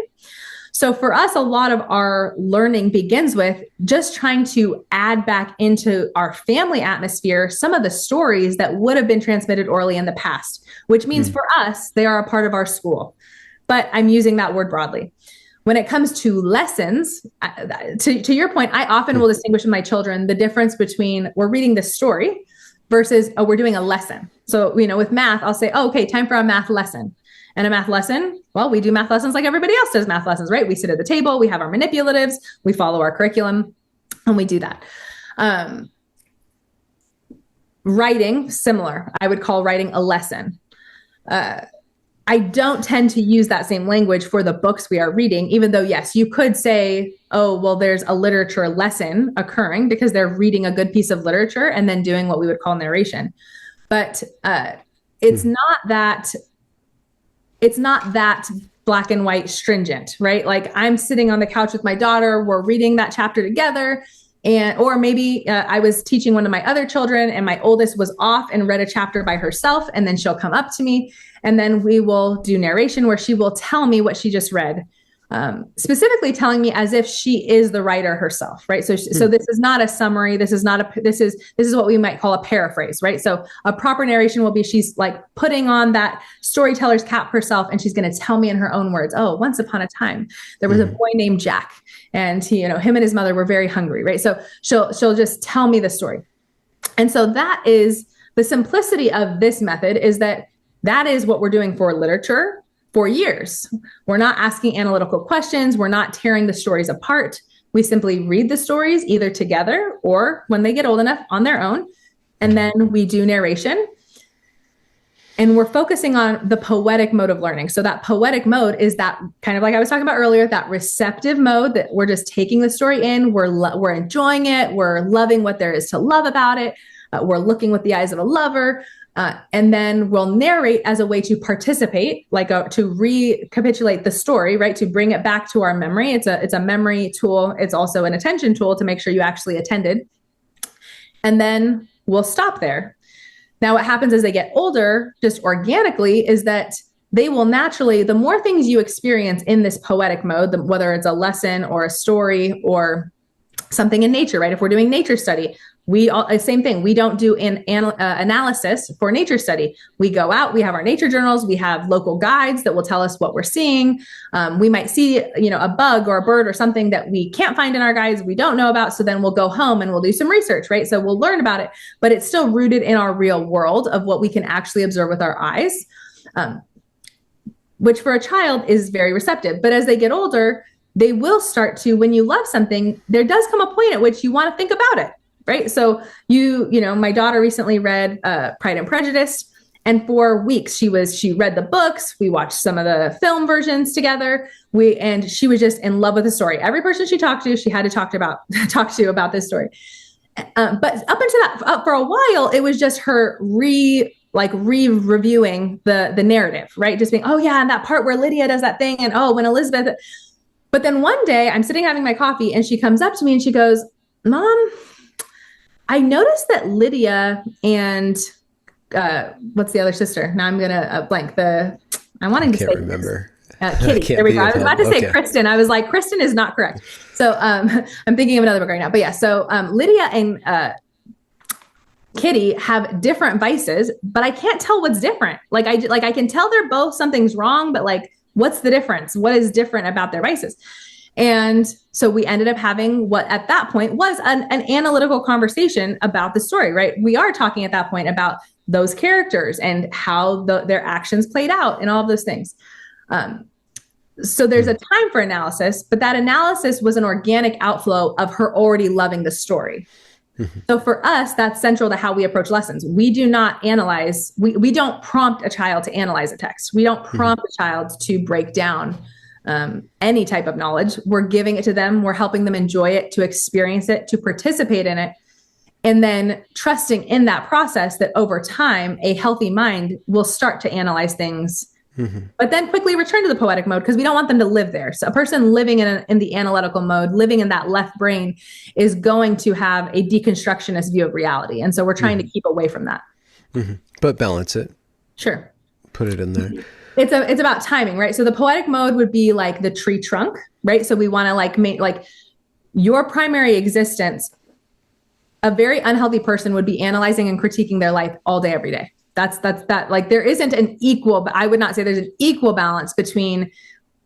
So for us, a lot of our learning begins with just trying to add back into our family atmosphere some of the stories that would have been transmitted orally in the past, which means for us, they are a part of our school. But I'm using that word broadly. When it comes to lessons, to your point, I often will distinguish with my children the difference between we're reading the story versus we're doing a lesson. So, with math, I'll say, okay, time for a math lesson. And a math lesson, well, we do math lessons like everybody else does math lessons, right? We sit at the table, we have our manipulatives, we follow our curriculum, and we do that. Writing, similar. I would call writing a lesson. I don't tend to use that same language for the books we are reading, even though, yes, you could say, oh, well, there's a literature lesson occurring because they're reading a good piece of literature and then doing what we would call narration. But it's not that black and white stringent, right? Like I'm sitting on the couch with my daughter, we're reading that chapter together. Or maybe I was teaching one of my other children and my oldest was off and read a chapter by herself. And then she'll come up to me and then we will do narration where she will tell me what she just read. Specifically telling me as if she is the writer herself, right? So this is not a summary. This is what we might call a paraphrase, right? So a proper narration will be she's like putting on that storyteller's cap herself, and she's going to tell me in her own words. Oh, once upon a time, there was a boy named Jack, and him and his mother were very hungry, right? So she'll just tell me the story, and so that is the simplicity of this method. Is that is what we're doing for literature. For years. We're not asking analytical questions. We're not tearing the stories apart. We simply read the stories either together or when they get old enough on their own. And then we do narration. And we're focusing on the poetic mode of learning. So that poetic mode is that kind of like I was talking about earlier, that receptive mode that we're just taking the story in. We're enjoying it. We're loving what there is to love about it. We're looking with the eyes of a lover. And then we'll narrate as a way to participate, to recapitulate the story, right? To bring it back to our memory. It's a memory tool. It's also an attention tool to make sure you actually attended. And then we'll stop there. Now, what happens as they get older, just organically, is that they will naturally, the more things you experience in this poetic mode, whether it's a lesson or a story or something in nature, right? If we're doing nature study, same thing. We don't do an analysis for nature study. We go out, we have our nature journals, we have local guides that will tell us what we're seeing. We might see, a bug or a bird or something that we can't find in our guides, we don't know about. So then we'll go home and we'll do some research, right? So we'll learn about it, but it's still rooted in our real world of what we can actually observe with our eyes, which for a child is very receptive. But as they get older, they will start to, when you love something, there does come a point at which you want to think about it. Right. So my daughter recently read Pride and Prejudice, and for weeks she read the books. We watched some of the film versions together. And she was just in love with the story. Every person she talked to, she had to talk to about this story. But up until that, for a while, it was just her reviewing the narrative, right? Just being, oh yeah, and that part where Lydia does that thing, and oh, when Elizabeth. But then one day I'm sitting having my coffee, and she comes up to me and she goes, "Mom, I noticed that Lydia and what's the other sister? Now I'm gonna blank. I'm wanting to say. Can't remember. Kitty. There we go. I was about to say Kristen. I was like, Kristen is not correct. So I'm thinking of another book right now. But yeah, so Lydia and Kitty have different vices, but I can't tell what's different. I can tell they're both something's wrong, but what's the difference? What is different about their vices?" And so we ended up having what at that point was an analytical conversation about the story, right? We are talking at that point about those characters and how their actions played out and all of those things. So there's a time for analysis, but that analysis was an organic outflow of her already loving the story. So for us, that's central to how we approach lessons. We do not analyze. We don't prompt a child to analyze a text. We don't prompt a child to break down any type of knowledge. We're giving it to them. We're helping them enjoy it, to experience it, to participate in it, and then trusting in that process that over time, a healthy mind will start to analyze things, but then quickly return to the poetic mode because we don't want them to live there. So a person living in the analytical mode, living in that left brain, is going to have a deconstructionist view of reality. And so we're trying to keep away from that. But balance it. Sure. Put it in there. It's about timing, right? So the poetic mode would be like the tree trunk, right? So we want to like make like your primary existence. A very unhealthy person would be analyzing and critiquing their life all day, every day. That's that. Like there isn't an equal, but I would not say there's an equal balance between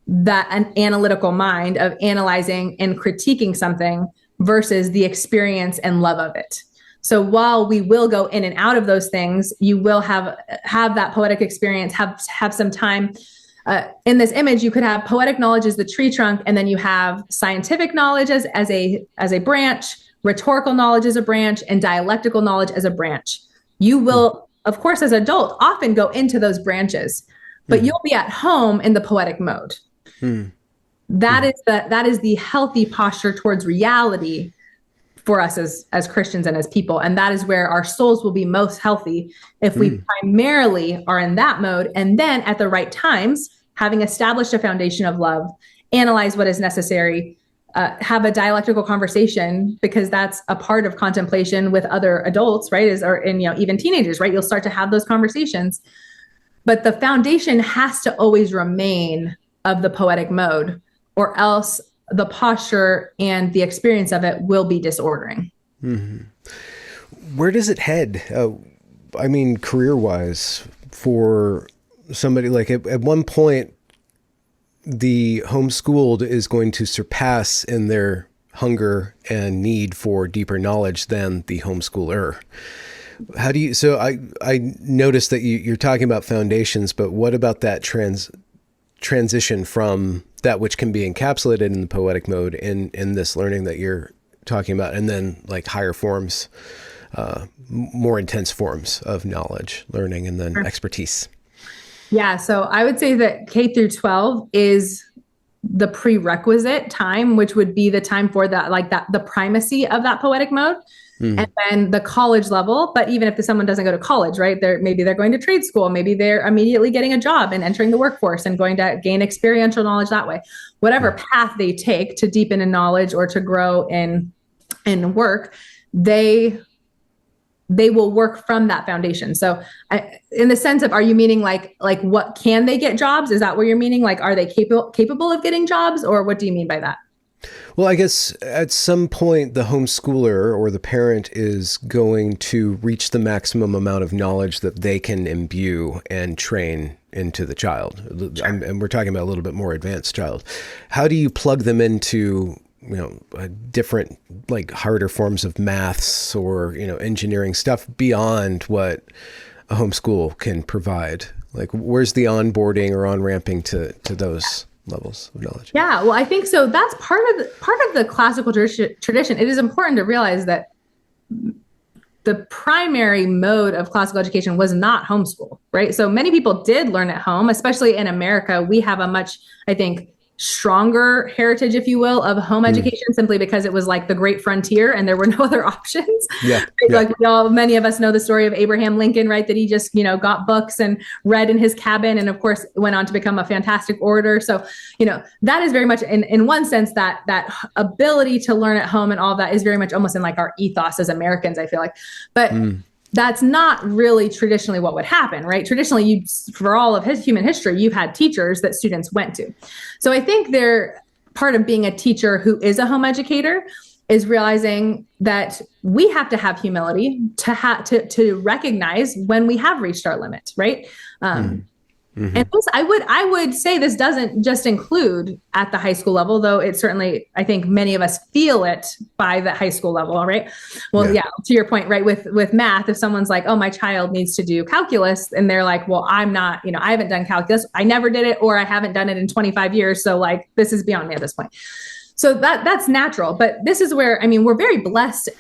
that an analytical mind of analyzing and critiquing something versus the experience and love of it. So while we will go in and out of those things, you will have that poetic experience, have some time. In this image, you could have poetic knowledge as the tree trunk, and then you have scientific knowledge as a branch, rhetorical knowledge as a branch, and dialectical knowledge as a branch. You will, of course, as an adult, often go into those branches, but you'll be at home in the poetic mode. That is the healthy posture towards reality for us as Christians and as people. And that is where our souls will be most healthy if we primarily are in that mode. And then at the right times, having established a foundation of love, analyze what is necessary, have a dialectical conversation, because that's a part of contemplation with other adults, right? And even teenagers, right? You'll start to have those conversations. But the foundation has to always remain of the poetic mode, or else the posture and the experience of it will be disordering. Where does it head? I mean, career-wise, for somebody like at one point, the homeschooled is going to surpass in their hunger and need for deeper knowledge than the homeschooler. How do you, so I noticed that you're talking about foundations, but what about that transition from that which can be encapsulated in the poetic mode in this learning that you're talking about, and then like higher forms, more intense forms of knowledge, learning, and then expertise? Yeah. So I would say that K through 12 is the prerequisite time, which would be the time for the primacy of that poetic mode. And then the college level. But even if someone doesn't go to college, right, maybe they're going to trade school, maybe they're immediately getting a job and entering the workforce and going to gain experiential knowledge that way. Whatever path they take to deepen in knowledge or to grow in work, they will work from that foundation. So in the sense of, are you meaning like what can they get jobs? Is that what you're meaning? Like, are they capable of getting jobs, or what do you mean by that? Well, I guess at some point the homeschooler or the parent is going to reach the maximum amount of knowledge that they can imbue and train into the child. Sure. And we're talking about a little bit more advanced child. How do you plug them into, different, like harder forms of maths or, engineering stuff beyond what a homeschool can provide? Like, where's the onboarding or on-ramping to those levels of knowledge? Yeah, well, I think so. That's part of the classical tradition. It is important to realize that the primary mode of classical education was not homeschool, right? So many people did learn at home, especially in America. We have a much, I think, stronger heritage, if you will, of home education, simply because it was like the great frontier and there were no other options. Yeah. Right? Like many of us know the story of Abraham Lincoln, right? That he just, got books and read in his cabin, and of course went on to become a fantastic orator. So, that is very much in one sense that ability to learn at home and all of that is very much almost in like our ethos as Americans, I feel like. But that's not really traditionally what would happen, right? Traditionally, for all of human history, you've had teachers that students went to. So I think part of being a teacher who is a home educator is realizing that we have to have humility to recognize when we have reached our limit, right? And this, I would say this doesn't just include at the high school level, though it certainly, I think many of us feel it by the high school level, right? Well, yeah, to your point, right, with math, if someone's like, oh, my child needs to do calculus, and they're like, well, I'm not, I haven't done calculus, I never did it, or I haven't done it in 25 years, so like, this is beyond me at this point. So that's natural, but this is where, we're very blessed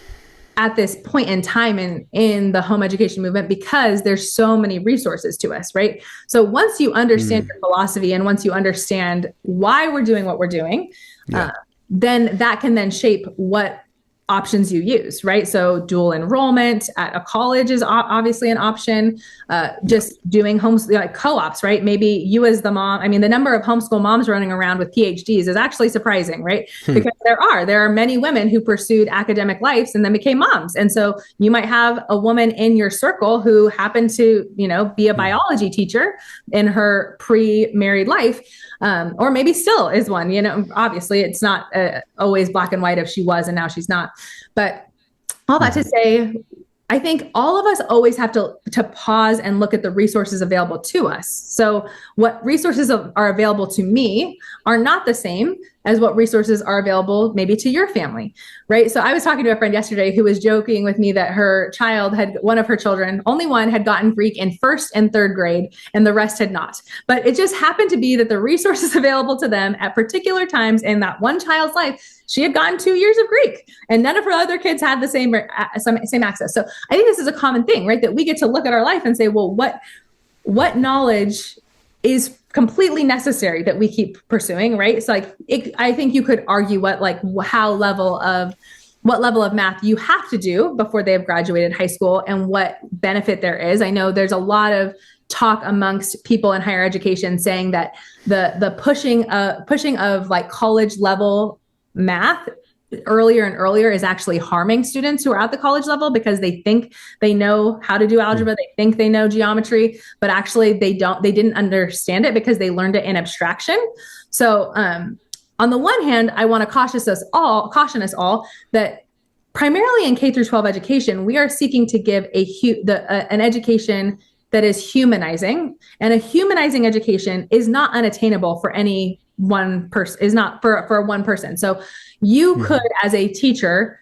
at this point in time in the home education movement, because there's so many resources to us, right? So once you understand your philosophy and once you understand why we're doing what we're doing, then that can then shape what options you use, right? So dual enrollment at a college is obviously an option. Just doing like co-ops, right? Maybe you as the mom, I mean, the number of homeschool moms running around with PhDs is actually surprising, right? Because there are many women who pursued academic lives and then became moms. And so you might have a woman in your circle who happened to, be a biology teacher in her pre-married life. Or maybe still is one, obviously it's not always black and white if she was and now she's not. But all that to say, I think all of us always have to pause and look at the resources available to us. So what resources are available to me are not the same as what resources are available maybe to your family, right? So I was talking to a friend yesterday who was joking with me that one of her children, only one, had gotten Greek in first and third grade and the rest had not. But it just happened to be that the resources available to them at particular times in that one child's life, she had gotten 2 years of Greek and none of her other kids had the same access. So I think this is a common thing, right? That we get to look at our life and say, well, what knowledge is completely necessary that we keep pursuing, right? So I think you could argue what level of math you have to do before they have graduated high school and what benefit there is. I know there's a lot of talk amongst people in higher education saying that the pushing of like college level math earlier and earlier is actually harming students who are at the college level because they think they know how to do algebra, they think they know geometry, but actually they didn't understand it because they learned it in abstraction. So on the one hand, I want to caution us all that primarily in K through 12 education, we are seeking to give an education that is humanizing, and a humanizing education is not unattainable for any one person, is not for one person. So you could, as a teacher,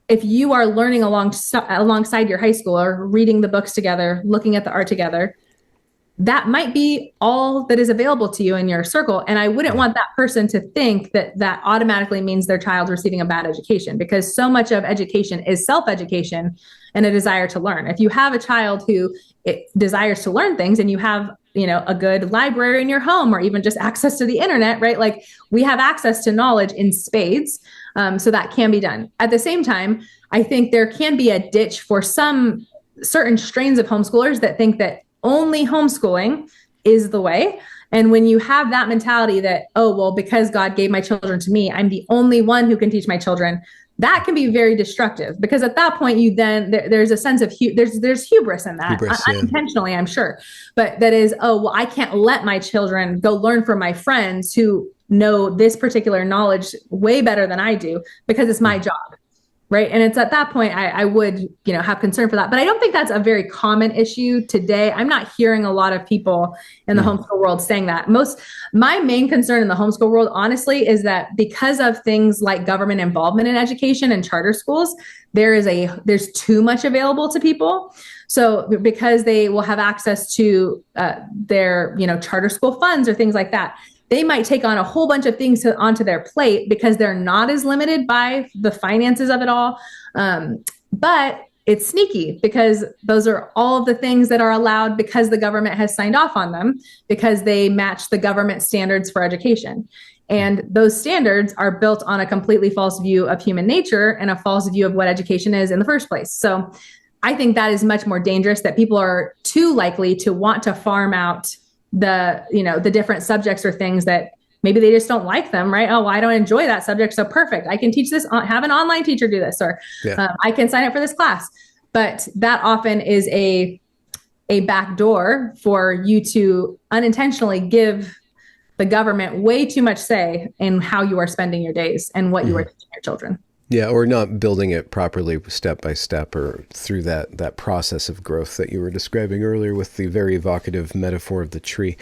if you are learning alongside your high schooler, reading the books together, looking at the art together, that might be all that is available to you in your circle. And I wouldn't want that person to think that automatically means their child's receiving a bad education, because so much of education is self-education and a desire to learn. If you have a child who desires to learn things and you have a good library in your home or even just access to the internet, right? Like we have access to knowledge in spades. So that can be done. At the same time, I think there can be a ditch for some certain strains of homeschoolers that think that only homeschooling is the way. And when you have that mentality that, oh, well, because God gave my children to me, I'm the only one who can teach my children, that can be very destructive, because at that point there's a sense of there's hubris in that, unintentionally, I'm sure, but that is, oh, well, I can't let my children go learn from my friends who know this particular knowledge way better than I do because it's my job, right? And it's at that point I would have concern for that, but I don't think that's a very common issue today. I'm not hearing a lot of people in the homeschool world saying that. My main concern in the homeschool world, honestly, is that because of things like government involvement in education and charter schools, there's too much available to people. So because they will have access to their charter school funds or things like that, they might take on a whole bunch of things onto their plate because they're not as limited by the finances of it all. But it's sneaky because those are all of the things that are allowed because the government has signed off on them, because they match the government standards for education. And those standards are built on a completely false view of human nature and a false view of what education is in the first place. So I think that is much more dangerous, that people are too likely to want to farm out the different subjects or things that maybe they just don't like them, right? Oh, well, I don't enjoy that subject. So perfect. I can teach this, have an online teacher do this, or I can sign up for this class. But that often is a back door for you to unintentionally give the government way too much say in how you are spending your days and what you are teaching your children. Yeah, or not building it properly step by step or through that process of growth that you were describing earlier with the very evocative metaphor of the tree.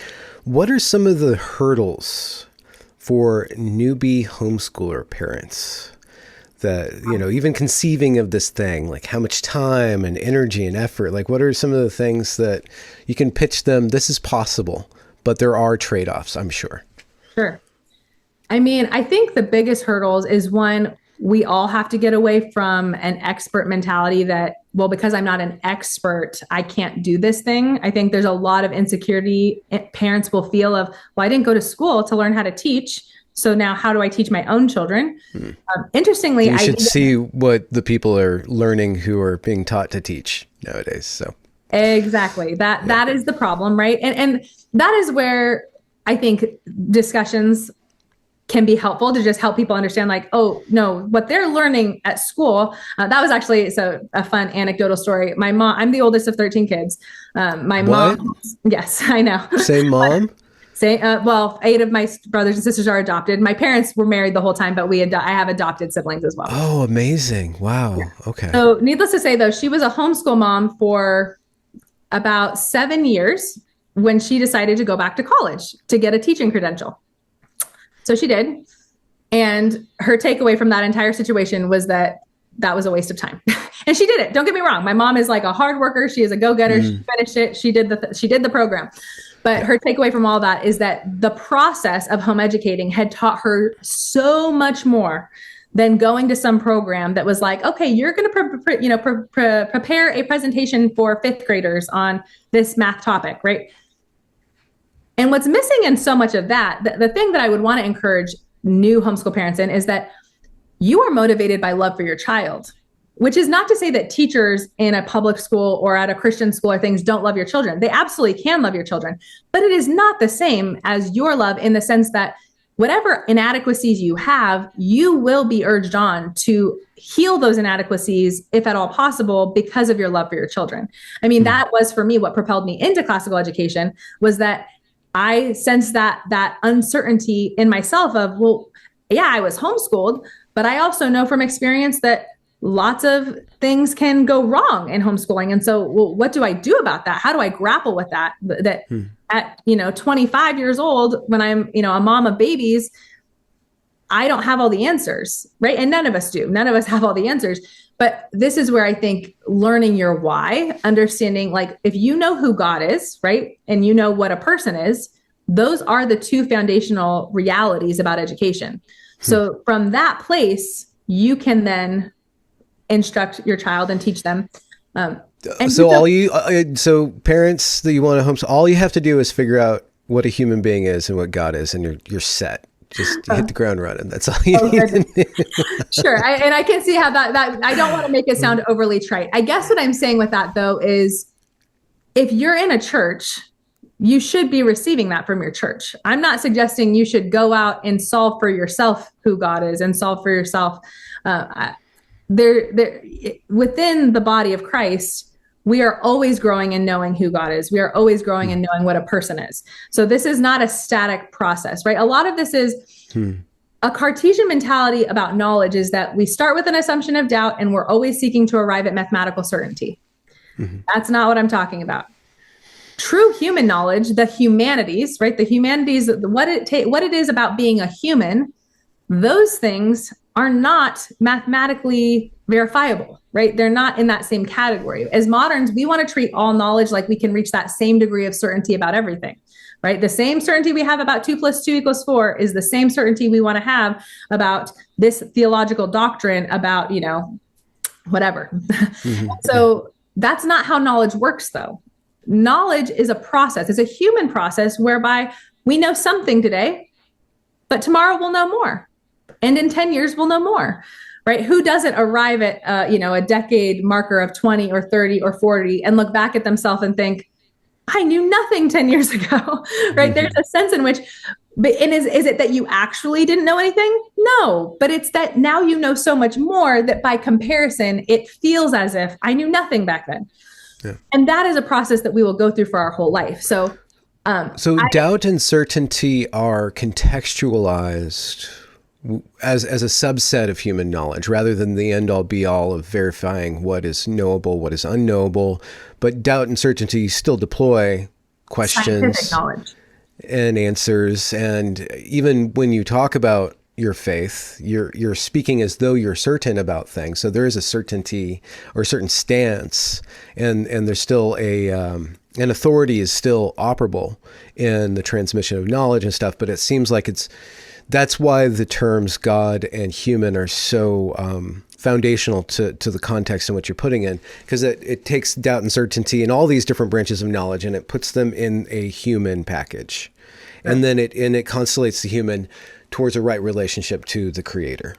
What are some of the hurdles for newbie homeschooler parents that, even conceiving of this thing, like how much time and energy and effort, like what are some of the things that you can pitch them? This is possible, but there are trade-offs, I'm sure. Sure. I mean, I think the biggest hurdles is one, we all have to get away from an expert mentality that, well, because I'm not an expert, I can't do this thing. I think there's a lot of insecurity parents will feel of, well, I didn't go to school to learn how to teach, So now how do I teach my own children? Interestingly, you should see what the people are learning who are being taught to teach nowadays. So exactly that is the problem, right? And that is where I think discussions can be helpful to just help people understand, like, oh no, what they're learning at school. That was actually a fun anecdotal story. My mom, I'm the oldest of 13 kids. My mom, yes, I know. Same mom. Well, 8 of my brothers and sisters are adopted. My parents were married the whole time, but I have adopted siblings as well. Oh, amazing. Wow. Yeah. Okay. So needless to say, though, she was a homeschool mom for about 7 years when she decided to go back to college to get a teaching credential. So she did. And her takeaway from that entire situation was that was a waste of time. And she did it. Don't get me wrong. My mom is like a hard worker. She is a go-getter. She finished it. She did the program. But her takeaway from all that is that the process of home educating had taught her so much more than going to some program that was like, okay, you're going to prepare a presentation for 5th graders on this math topic, right? And what's missing in so much of that, the thing that I would want to encourage new homeschool parents in is that you are motivated by love for your child, which is not to say that teachers in a public school or at a Christian school or things don't love your children. They absolutely can love your children, but it is not the same as your love in the sense that whatever inadequacies you have, you will be urged on to heal those inadequacies, if at all possible, because of your love for your children. I mean, that was for me what propelled me into classical education, was that I sensed that uncertainty in myself of, well, yeah, I was homeschooled, but I also know from experience that lots of things can go wrong in homeschooling. And so, well, what do I do about that? How do I grapple with that? At 25 years old, when I'm, a mom of babies, I don't have all the answers, right? And none of us do. None of us have all the answers. But this is where I think learning your why, understanding, like, if you know who God is, right? And you know what a person is, those are the 2 foundational realities about education. So from that place, you can then instruct your child and teach them. So parents that you want to homeschool, all you have to do is figure out what a human being is and what God is, and you're set. Just hit the ground running. That's all you need. Sure. And I can see how that I don't want to make it sound overly trite. I guess what I'm saying with that, though, is if you're in a church, you should be receiving that from your church. I'm not suggesting you should go out and solve for yourself who God is and solve for yourself. Within the body of Christ, we are always growing and knowing who God is. We are always growing and knowing what a person is. So this is not a static process, right? A lot of this is a Cartesian mentality about knowledge, is that we start with an assumption of doubt and we're always seeking to arrive at mathematical certainty. That's not what I'm talking about. True human knowledge, the humanities, right? The humanities, what it is about being a human, those things are not mathematically verifiable, right? They're not in that same category. As moderns, we want to treat all knowledge like we can reach that same degree of certainty about everything, right? The same certainty we have about 2 + 2 = 4 is the same certainty we want to have about this theological doctrine about, whatever. So that's not how knowledge works, though. Knowledge is a process. It's a human process whereby we know something today, but tomorrow we'll know more. And in 10 years, we'll know more, right? Who doesn't arrive at, a decade marker of 20 or 30 or 40 and look back at themselves and think, I knew nothing 10 years ago, right? There's a sense in which, and is it that you actually didn't know anything? No, but it's that now you know so much more that by comparison, it feels as if I knew nothing back then. Yeah. And that is a process that we will go through for our whole life. So doubt and certainty are contextualized as a subset of human knowledge, rather than the end all be all of verifying what is knowable, what is unknowable. But doubt and certainty still deploy questions and answers. And even when you talk about your faith, you're speaking as though you're certain about things. So there is a certainty or a certain stance, and there's still an authority is still operable in the transmission of knowledge and stuff. But it seems like that's why the terms God and human are so foundational to the context in which you're putting in, because it takes doubt and certainty and all these different branches of knowledge and it puts them in a human package. Right. And then it constellates the human towards a right relationship to the creator.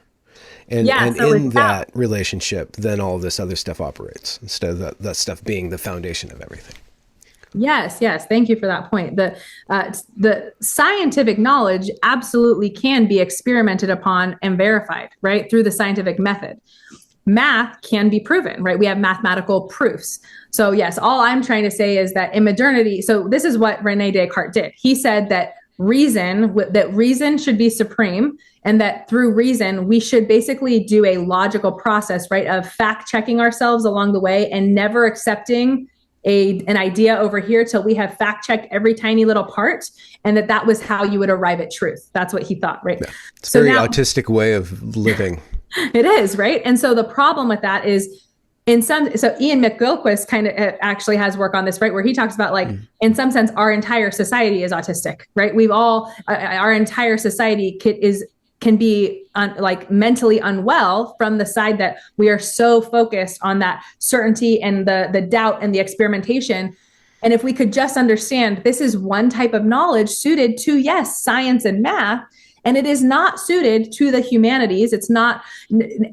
And, Yeah, and so in it's that relationship, then all this other stuff operates, instead of that stuff being the foundation of everything. Yes, yes. Thank you for that point. The scientific knowledge absolutely can be experimented upon and verified, right, through the scientific method. Math can be proven, right? We have mathematical proofs. So yes, all I'm trying to say is that in modernity, so this is what Rene Descartes did. He said that reason should be supreme, and that through reason we should basically do a logical process, right, of fact checking ourselves along the way and never accepting an idea over here till we have fact checked every tiny little part, and that was how you would arrive at truth. That's what he thought, right? Yeah. It's a very autistic way of living. It is, right? And so the problem with that is so Ian McGilchrist kind of actually has work on this, right? Where he talks about like, in some sense, our entire society is autistic, right? We've all, our entire society can be like mentally unwell from the side that we are so focused on that certainty and the doubt and the experimentation. And if we could just understand this is one type of knowledge suited to, yes, science and math, and it is not suited to the humanities. It's not,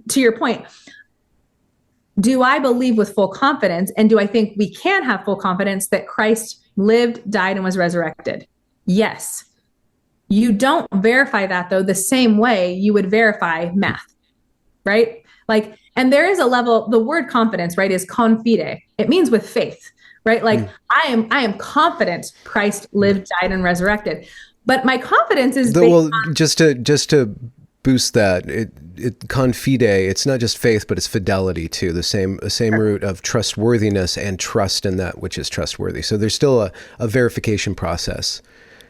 to your point, do I believe with full confidence, and do I think we can have full confidence that Christ lived, died, and was resurrected? Yes. You don't verify that, though, the same way you would verify math, right? Like, and there is a level, the word confidence, right, is confide. It means with faith, right? Like, I am confident Christ lived, died, and resurrected. But my confidence is just to boost that, it confide, it's not just faith, but it's fidelity too. The same root of trustworthiness and trust in that which is trustworthy. So there's still a verification process.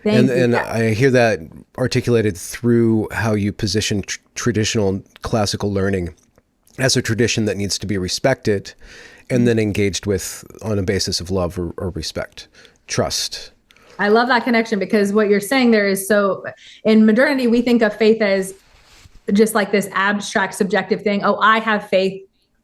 And I hear that articulated through how you position traditional classical learning as a tradition that needs to be respected and then engaged with on a basis of love or respect, trust. I love that connection, because what you're saying there is, so in modernity, we think of faith as just like this abstract, subjective thing. Oh, I have faith,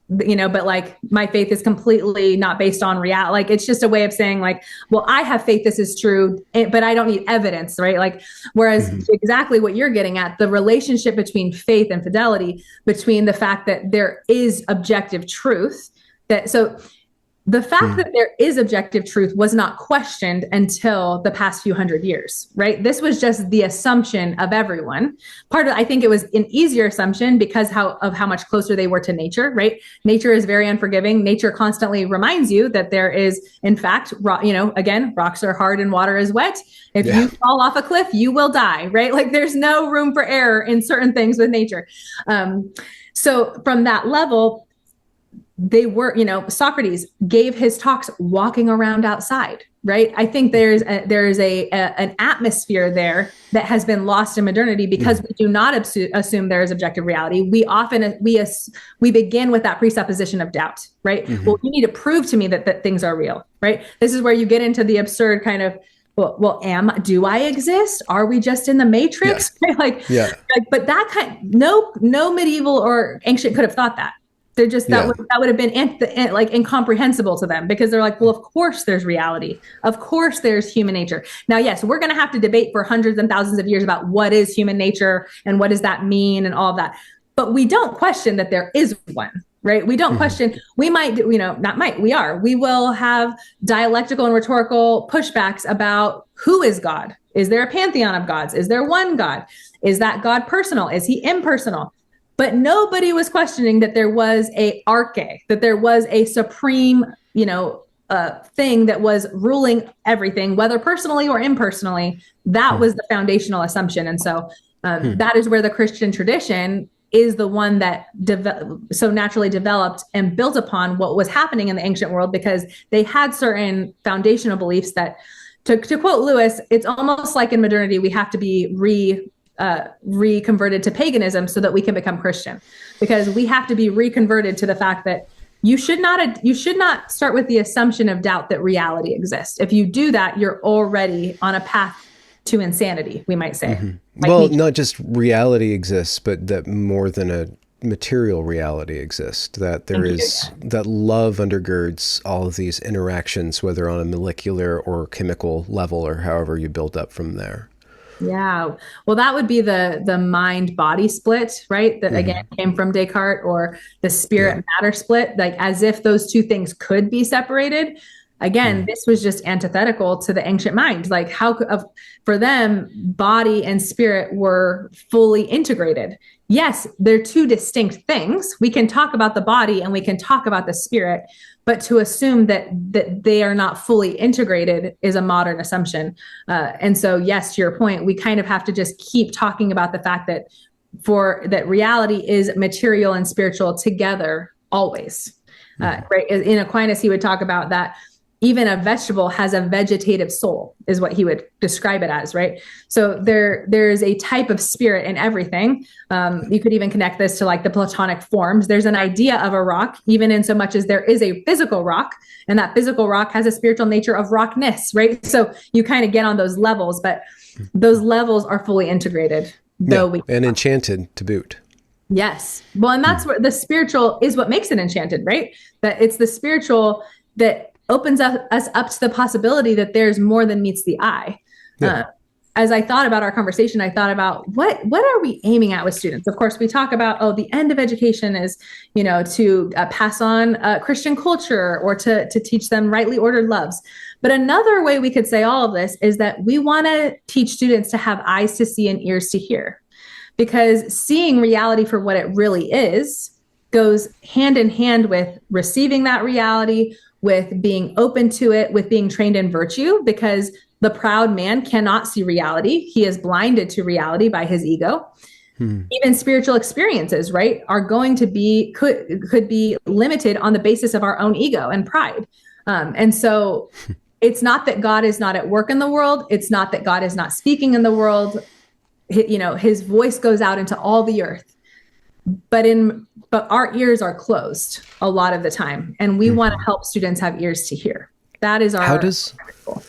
but like my faith is completely not based on reality. Like, it's just a way of saying like, well, I have faith, this is true, but I don't need evidence, right? Like, whereas exactly what you're getting at, the relationship between faith and fidelity, between the fact that there is objective truth, the fact that there is objective truth was not questioned until the past few hundred years, right? This was just the assumption of everyone. I think it was an easier assumption because of how much closer they were to nature, right? Nature is very unforgiving. Nature constantly reminds you that there is, in fact, again, rocks are hard and water is wet. If you fall off a cliff, you will die, right? Like, there's no room for error in certain things with nature. So from that level, they were, Socrates gave his talks walking around outside, right? I think there's an atmosphere there that has been lost in modernity because we do not assume there is objective reality. We begin with that presupposition of doubt, right? Well, you need to prove to me that things are real, right? This is where you get into the absurd kind of, do I exist? Are we just in the matrix? Yeah. But that no medieval or ancient could have thought that. They're just, that would have been incomprehensible to them, because they're like, well, of course there's reality. Of course there's human nature. Now, yes, we're going to have to debate for hundreds and thousands of years about what is human nature and what does that mean and all of that. But we don't question that there is one, right? We don't question, we will have dialectical and rhetorical pushbacks about who is God. Is there a pantheon of gods? Is there one God? Is that God personal? Is he impersonal? But nobody was questioning that there was a arche, that there was a supreme, thing that was ruling everything, whether personally or impersonally. That was the foundational assumption. And so that is where the Christian tradition is the one that so naturally developed and built upon what was happening in the ancient world, because they had certain foundational beliefs that, to quote Lewis, it's almost like in modernity, we have to be reconverted to paganism so that we can become Christian, because we have to be reconverted to the fact that you should not start with the assumption of doubt that reality exists. If you do that, you're already on a path to insanity, we might say. Not just reality exists, but that more than a material reality exists, that there is that love undergirds all of these interactions, whether on a molecular or chemical level, or however you build up from there. Yeah. Well, that would be the mind body split, right? That again came from Descartes, or the Yeah. spirit matter split, like as if those two things could be separated. Again, this was just antithetical to the ancient mind. Like for them, body and spirit were fully integrated. Yes, they're two distinct things. We can talk about the body and we can talk about the spirit, but to assume that they are not fully integrated is a modern assumption. And so, yes, to your point, we kind of have to just keep talking about the fact that reality is material and spiritual together always. Right? In Aquinas, he would talk about that even a vegetable has a vegetative soul, is what he would describe it as, right? So there's a type of spirit in everything. You could even connect this to like the Platonic forms. There's an idea of a rock, even in so much as there is a physical rock, and that physical rock has a spiritual nature of rockness, right? So you kind of get on those levels, but those levels are fully integrated. And enchanted to boot. Yes. Well, and that's where the spiritual is what makes it enchanted, right? That it's the spiritual that opens us up to the possibility that there's more than meets the eye. Yeah. As I thought about our conversation, I thought about what are we aiming at with students? Of course, we talk about, the end of education is, to pass on Christian culture, or to teach them rightly ordered loves. But another way we could say all of this is that we want to teach students to have eyes to see and ears to hear, because seeing reality for what it really is goes hand in hand with receiving that reality, with being open to it, with being trained in virtue, because the proud man cannot see reality. He is blinded to reality by his ego. Even spiritual experiences, right, are going to could be limited on the basis of our own ego and pride. And so it's not that God is not at work in the world. It's not that God is not speaking in the world. His voice goes out into all the earth, but our ears are closed a lot of the time, and we want to help students have ears to hear. That is our goal.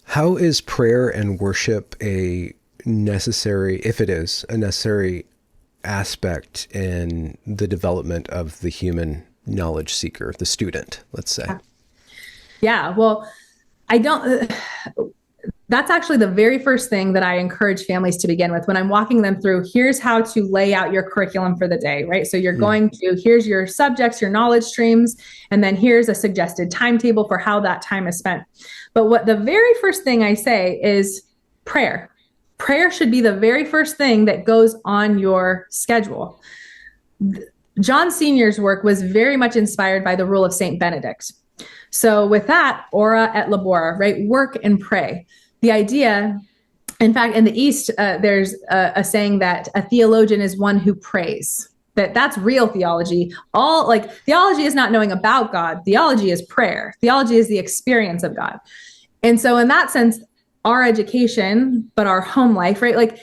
How is prayer and worship a necessary aspect in the development of the human knowledge seeker, the student, let's say? Yeah, well, that's actually the very first thing that I encourage families to begin with when I'm walking them through, here's how to lay out your curriculum for the day, right? So here's your subjects, your knowledge streams, and then here's a suggested timetable for how that time is spent. But what the very first thing I say is prayer. Prayer should be the very first thing that goes on your schedule. John Senior's work was very much inspired by the rule of Saint Benedict. So with that, ora et labora, right? Work and pray. The idea, in fact, in the East, there's a saying that a theologian is one who prays. That's real theology. Theology is not knowing about God. Theology is prayer. Theology is the experience of God. And so in that sense, our education, but our home life, right? Like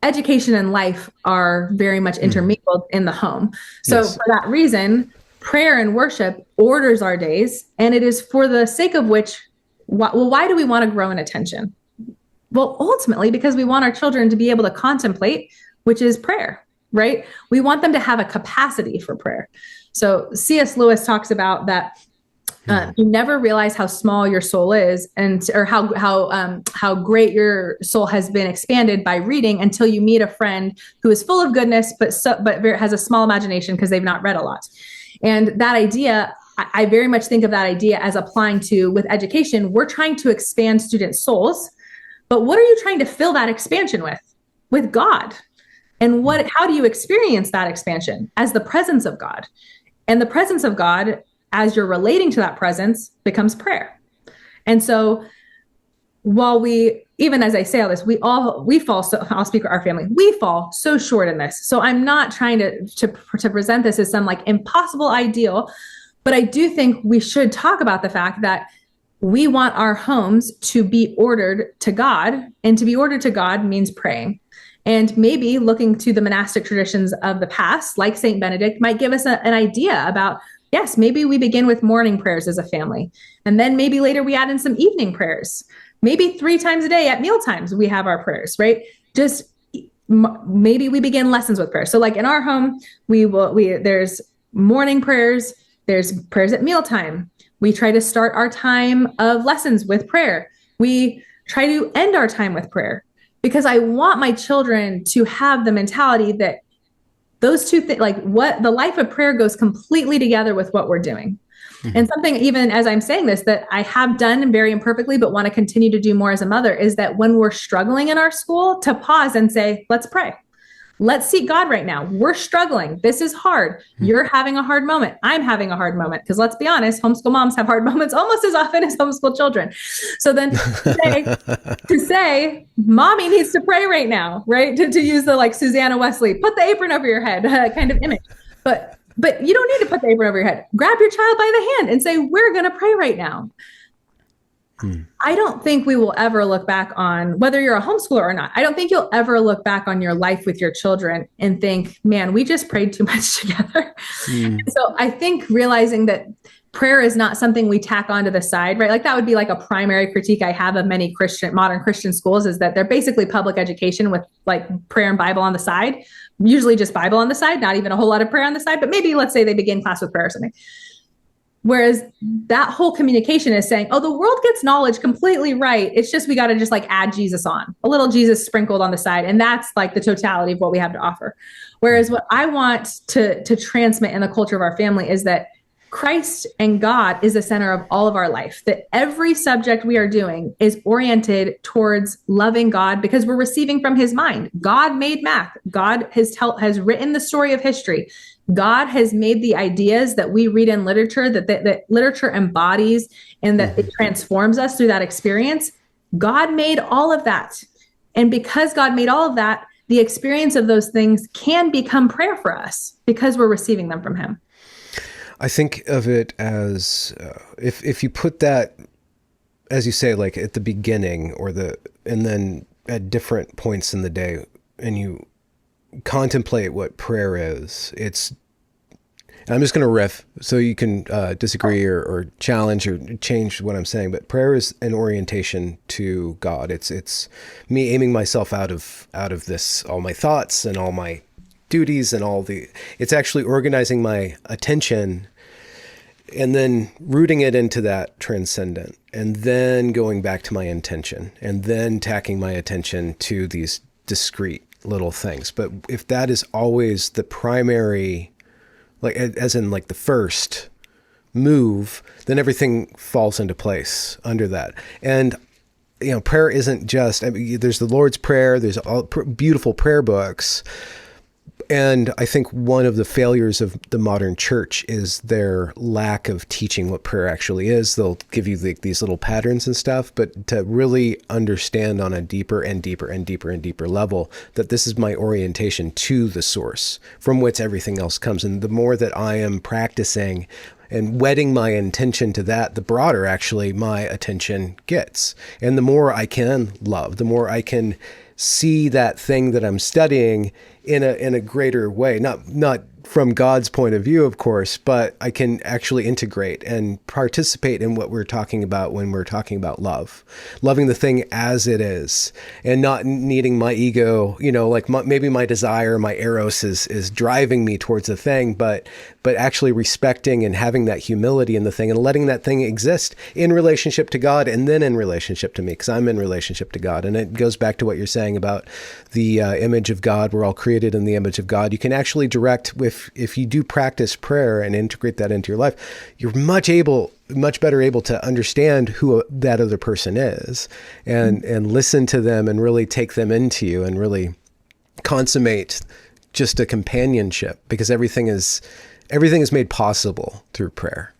education and life are very much intermingled in the home. So for that reason, prayer and worship orders our days, and it is for the sake of which, why do we want to grow in attention? Well, ultimately, because we want our children to be able to contemplate, which is prayer, right? We want them to have a capacity for prayer. So C.S. Lewis talks about that you never realize how small your soul is, or how great your soul has been expanded by reading, until you meet a friend who is full of goodness, but has a small imagination because they've not read a lot. And that idea, I very much think of that idea as applying to with education. We're trying to expand students' souls, but what are you trying to fill that expansion with? With God. And how do you experience that expansion? As the presence of God. And the presence of God, as you're relating to that presence, becomes prayer. And so while even as I say all this, we fall, so I'll speak for our family, we fall so short in this. So I'm not trying to present this as some like impossible ideal, but I do think we should talk about the fact that we want our homes to be ordered to God, and to be ordered to God means praying. And maybe looking to the monastic traditions of the past, like Saint Benedict, might give us an idea about, yes, maybe we begin with morning prayers as a family. And then maybe later we add in some evening prayers. Maybe 3 times a day at meal times, we have our prayers, right? Just maybe we begin lessons with prayer. So like in our home, there's morning prayers, there's prayers at mealtime. We try to start our time of lessons with prayer. We try to end our time with prayer. because I want my children to have the mentality that those two things, like what the life of prayer goes completely together with what we're doing. Mm-hmm. And something, even as I'm saying this, that I have done very imperfectly, but want to continue to do more as a mother, is that when we're struggling in our school, to pause and say, let's pray. Let's seek God right now. We're struggling. This is hard. You're having a hard moment. I'm having a hard moment. Because let's be honest, homeschool moms have hard moments almost as often as homeschool children. So then to say, mommy needs to pray right now, right? To use the like Susanna Wesley, put the apron over your head kind of image. But you don't need to put the apron over your head. Grab your child by the hand and say, we're going to pray right now. I don't think we will ever look back on, whether you're a homeschooler or not, I don't think you'll ever look back on your life with your children and think, man, we just prayed too much together. So I think realizing that prayer is not something we tack onto the side, right? Like that would be like a primary critique I have of many modern Christian schools, is that they're basically public education with like prayer and Bible on the side, usually just Bible on the side, not even a whole lot of prayer on the side, but maybe let's say they begin class with prayer or something. Whereas that whole communication is saying, oh, the world gets knowledge completely right. It's just, we got to just like add Jesus on, a little Jesus sprinkled on the side. And that's like the totality of what we have to offer. Whereas what I want to transmit in the culture of our family is that Christ and God is the center of all of our life, that every subject we are doing is oriented towards loving God because we're receiving from his mind. God made math. God has written the story of history. God has made the ideas that we read in literature, that literature embodies and that it transforms us through that experience. God made all of that. And because God made all of that, the experience of those things can become prayer for us because we're receiving them from him. I think of it as if you put that, as you say, like at the beginning and then at different points in the day, and you contemplate what prayer is. I'm just going to riff so you can disagree or challenge or change what I'm saying, but prayer is an orientation to God. It's me aiming myself out of this, all my thoughts and all my duties and it's actually organizing my attention and then rooting it into that transcendent, and then going back to my intention, and then tacking my attention to these discrete little things. But if that is always the primary, like as in like the first move, then everything falls into place under that. And prayer isn't just, there's the Lord's Prayer, there's all beautiful prayer books. And I think one of the failures of the modern church is their lack of teaching what prayer actually is. They'll give you these little patterns and stuff, but to really understand on a deeper and deeper and deeper and deeper level that this is my orientation to the source from which everything else comes. And the more that I am practicing and wedding my intention to that, the broader actually my attention gets. And the more I can love, the more I can see that thing that I'm studying in a greater way, not from God's point of view, of course, but I can actually integrate and participate in what we're talking about when we're talking about love, loving the thing as it is, and not needing my ego, like maybe my desire, my eros is driving me towards the thing, but actually respecting and having that humility in the thing and letting that thing exist in relationship to God and then in relationship to me, because I'm in relationship to God. And it goes back to what you're saying about the image of God. We're all created in the image of God. You can actually direct if you do practice prayer and integrate that into your life, you're much better able to understand who that other person is and listen to them and really take them into you and really consummate just a companionship, because everything is made possible through prayer.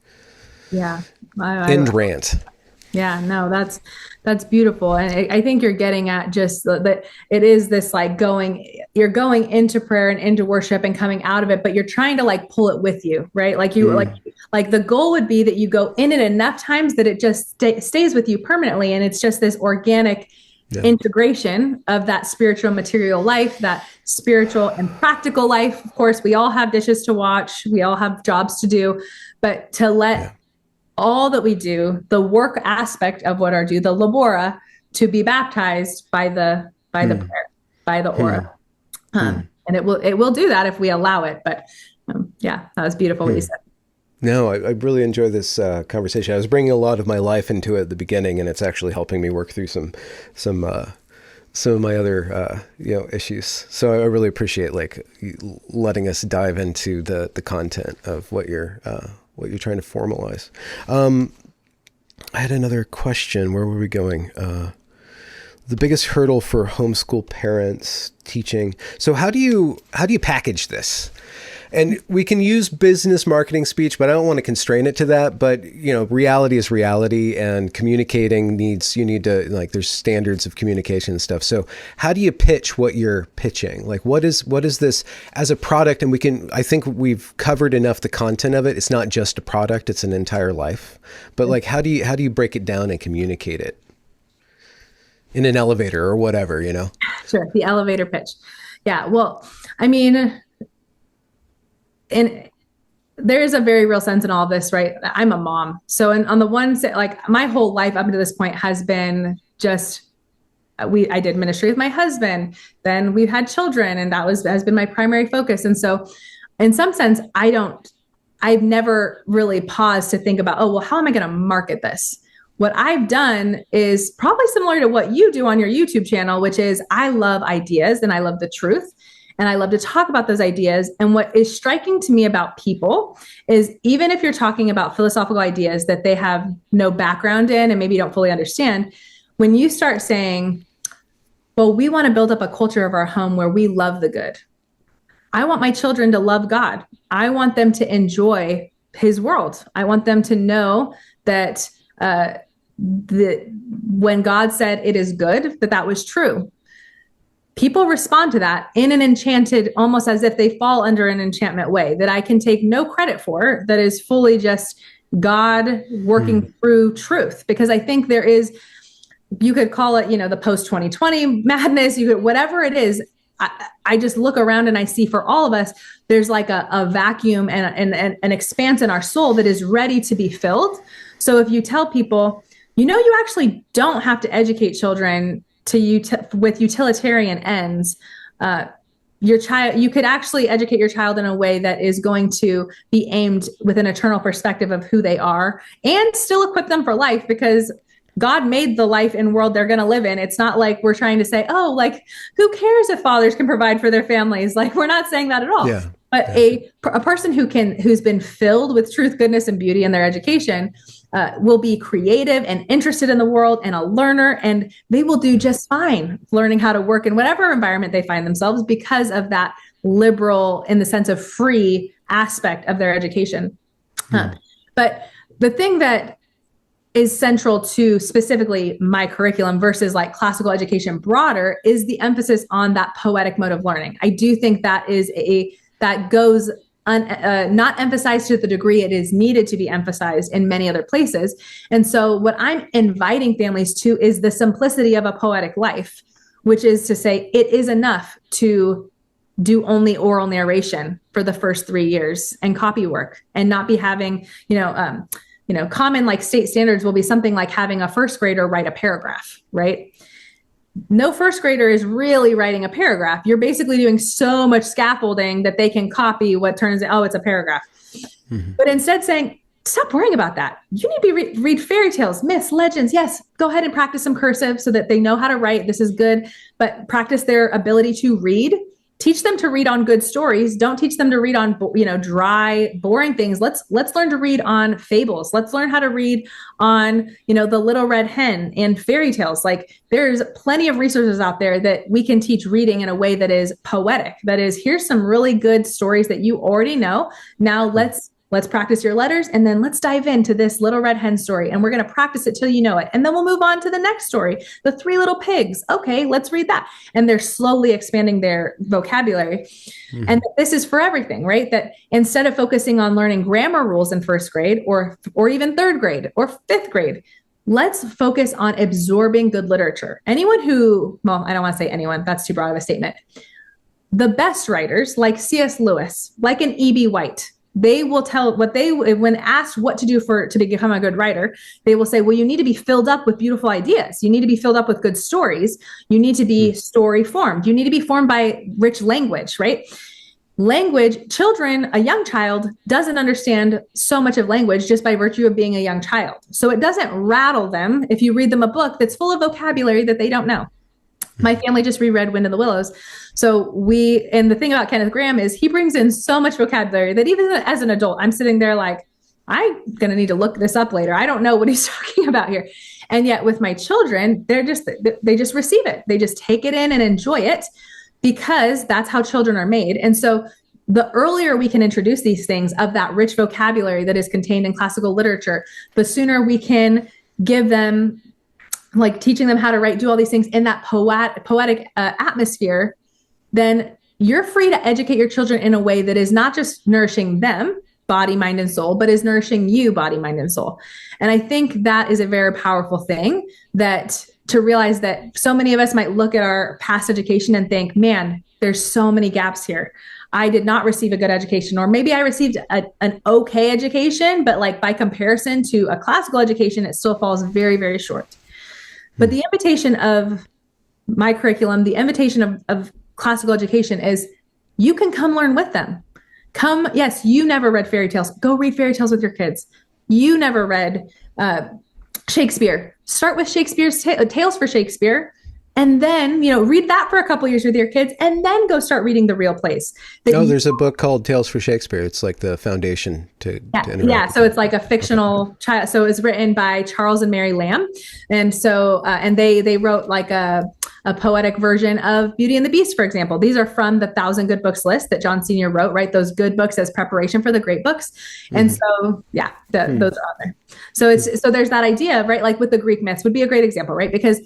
Yeah. End rant. Yeah, no, that's beautiful. And I think you're getting at just that it is this like you're going into prayer and into worship and coming out of it, but you're trying to like pull it with you, right? Like like the goal would be that you go in it enough times that it just stays with you permanently. And it's just this organic integration of that spiritual material life, that spiritual and practical life. Of course, we all have dishes to wash. We all have jobs to do, but to let all that we do, the work aspect of what our do, the labora, to be baptized by the prayer, by the aura. And it will do that if we allow it. But that was beautiful what you said. No, I really enjoy this conversation. I was bringing a lot of my life into it at the beginning, and it's actually helping me work through some some of my other issues. So I really appreciate like letting us dive into the content of what you're trying to formalize. I had another question. Where were we going? The biggest hurdle for homeschool parents teaching. So how do you package this? And we can use business marketing speech, but I don't want to constrain it to that. But, reality is reality, and communicating you need to, like, there's standards of communication and stuff. So how do you pitch what you're pitching? Like, what is this as a product? And I think we've covered enough the content of it. It's not just a product, it's an entire life. But like, how do you break it down and communicate it in an elevator or whatever, Sure. The elevator pitch. Yeah. Well, I mean, and there is a very real sense in all of this, right? I'm a mom. So on the one side, like my whole life up to this point has been just, I did ministry with my husband, then we've had children, and that has been my primary focus. And so in some sense, I've never really paused to think about, oh, well, how am I going to market this? What I've done is probably similar to what you do on your YouTube channel, which is I love ideas and I love the truth. And I love to talk about those ideas. And what is striking to me about people is even if you're talking about philosophical ideas that they have no background in and maybe don't fully understand, when you start saying, well, we want to build up a culture of our home where we love the good. I want my children to love God. I want them to enjoy his world. I want them to know that when God said it is good, that was true. People respond to that in an enchanted, almost as if they fall under an enchantment way that I can take no credit for, that is fully just God working through truth. Because I think there is, you could call it, the post 2020 madness, whatever it is. I just look around and I see for all of us, there's like a vacuum and an expanse in our soul that is ready to be filled. So if you tell people, you actually don't have to educate children with utilitarian ends, you could actually educate your child in a way that is going to be aimed with an eternal perspective of who they are and still equip them for life, because God made the life and world they're going to live in. It's not like we're trying to say, oh, like, who cares if fathers can provide for their families? Like, we're not saying that at all. Yeah. But a person who's been filled with truth, goodness, and beauty in their education will be creative and interested in the world and a learner, and they will do just fine learning how to work in whatever environment they find themselves because of that liberal, in the sense of free aspect of their education. But the thing that is central to specifically my curriculum versus like classical education broader is the emphasis on that poetic mode of learning. I do think that goes not emphasized to the degree it is needed to be emphasized in many other places. And so what I'm inviting families to is the simplicity of a poetic life, which is to say it is enough to do only oral narration for the first 3 years and copy work, and not be having, common like state standards will be something like having a first grader write a paragraph, right? No first grader is really writing a paragraph. You're basically doing so much scaffolding that they can copy what turns out, it's a paragraph. But instead saying, stop worrying about that. You need to read fairy tales, myths, legends. Yes, go ahead and practice some cursive so that they know how to write. This is good, but practice their ability to read. Teach them to read on good stories. Don't teach them to read on, dry, boring things. Let's learn to read on fables. Let's learn how to read on, the Little Red Hen and fairy tales. Like, there's plenty of resources out there that we can teach reading in a way that is poetic. That is, here's some really good stories that you already know. Now let's practice your letters, and then let's dive into this Little Red Hen story, and we're going to practice it till you know it. And then we'll move on to the next story, the Three Little Pigs. Okay, let's read that. And they're slowly expanding their vocabulary. And this is for everything, right? That instead of focusing on learning grammar rules in first grade or even third grade or fifth grade, let's focus on absorbing good literature. I don't want to say anyone, that's too broad of a statement. The best writers, like C.S. Lewis, like an E.B. White, they will tell when asked what to do to become a good writer, they will say, well, you need to be filled up with beautiful ideas. You need to be filled up with good stories. You need to be story formed. You need to be formed by rich language, right? Language, a young child doesn't understand so much of language just by virtue of being a young child. So it doesn't rattle them if you read them a book that's full of vocabulary that they don't know. My family just reread Wind in the Willows. So and the thing about Kenneth Graham is he brings in so much vocabulary that even as an adult, I'm sitting there like, I'm going to need to look this up later. I don't know what he's talking about here. And yet with my children, they just receive it. They just take it in and enjoy it because that's how children are made. And so the earlier we can introduce these things of that rich vocabulary that is contained in classical literature, the sooner we can give them, like teaching them how to write, do all these things in that poetic atmosphere, then you're free to educate your children in a way that is not just nourishing them, body, mind, and soul, but is nourishing you, body, mind, and soul. And I think that is a very powerful thing, that to realize that so many of us might look at our past education and think, man, there's so many gaps here. I did not receive a good education, or maybe I received an okay education, but like by comparison to a classical education, it still falls very, very short. But the invitation of my curriculum, the invitation of classical education is you can come learn with them. Come, yes, you never read fairy tales. Go read fairy tales with your kids. You never read Shakespeare. Start with Shakespeare's Tales for Shakespeare. And then, read that for a couple of years with your kids, and then go start reading the real plays. There's a book called Tales for Shakespeare. It's like the foundation to so it's like a fictional child. So it's written by Charles and Mary Lamb. And so, and they wrote like a poetic version of Beauty and the Beast, for example. These are from the 1,000 Good Books list that John Senior wrote, right? Those good books as preparation for the great books. And so, those are on there. So so there's that idea, right? Like with the Greek myths would be a great example, right? Because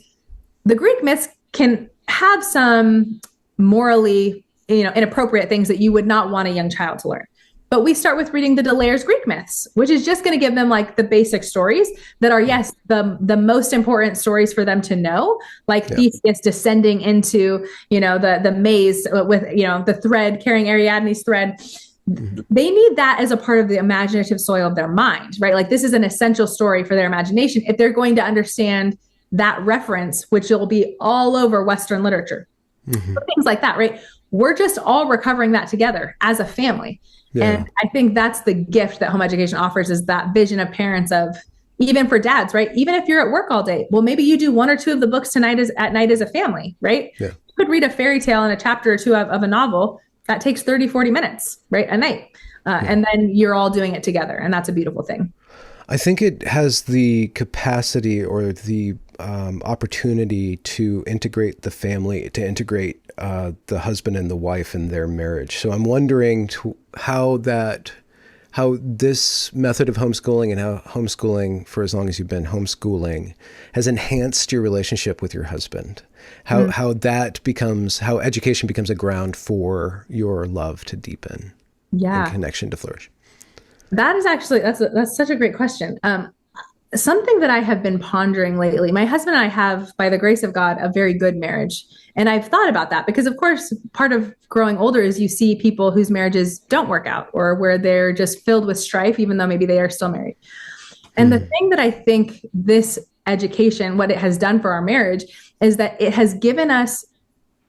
the Greek myths can have some morally, inappropriate things that you would not want a young child to learn. But we start with reading the Delaire's Greek myths, which is just going to give them like the basic stories that are, yes, the most important stories for them to know, like Theseus descending into, the maze with, the thread, carrying Ariadne's thread. They need that as a part of the imaginative soil of their mind, right? Like this is an essential story for their imagination if they're going to understand that reference, which will be all over Western literature. Things like that, right? We're just all recovering that together as a family. Yeah. And I think that's the gift that home education offers, is that vision of parents of, even for dads, right? Even if you're at work all day, well, maybe you do one or two of the books at night as a family, right? Yeah. You could read a fairy tale and a chapter or two of a novel. That takes 30, 40 minutes, right? A night. And then you're all doing it together. And that's a beautiful thing. I think it has the capacity or the opportunity to integrate the family, to integrate the husband and the wife in their marriage. So I'm wondering how this method of homeschooling and how homeschooling, for as long as you've been homeschooling, has enhanced your relationship with your husband. How education becomes a ground for your love to deepen, and connection to flourish. That is actually, that's such a great question. Something that I have been pondering lately, my husband and I have, by the grace of God, a very good marriage. And I've thought about that because, of course, part of growing older is you see people whose marriages don't work out, or where they're just filled with strife, even though maybe they are still married. And the thing that I think this education, what it has done for our marriage, is that it has given us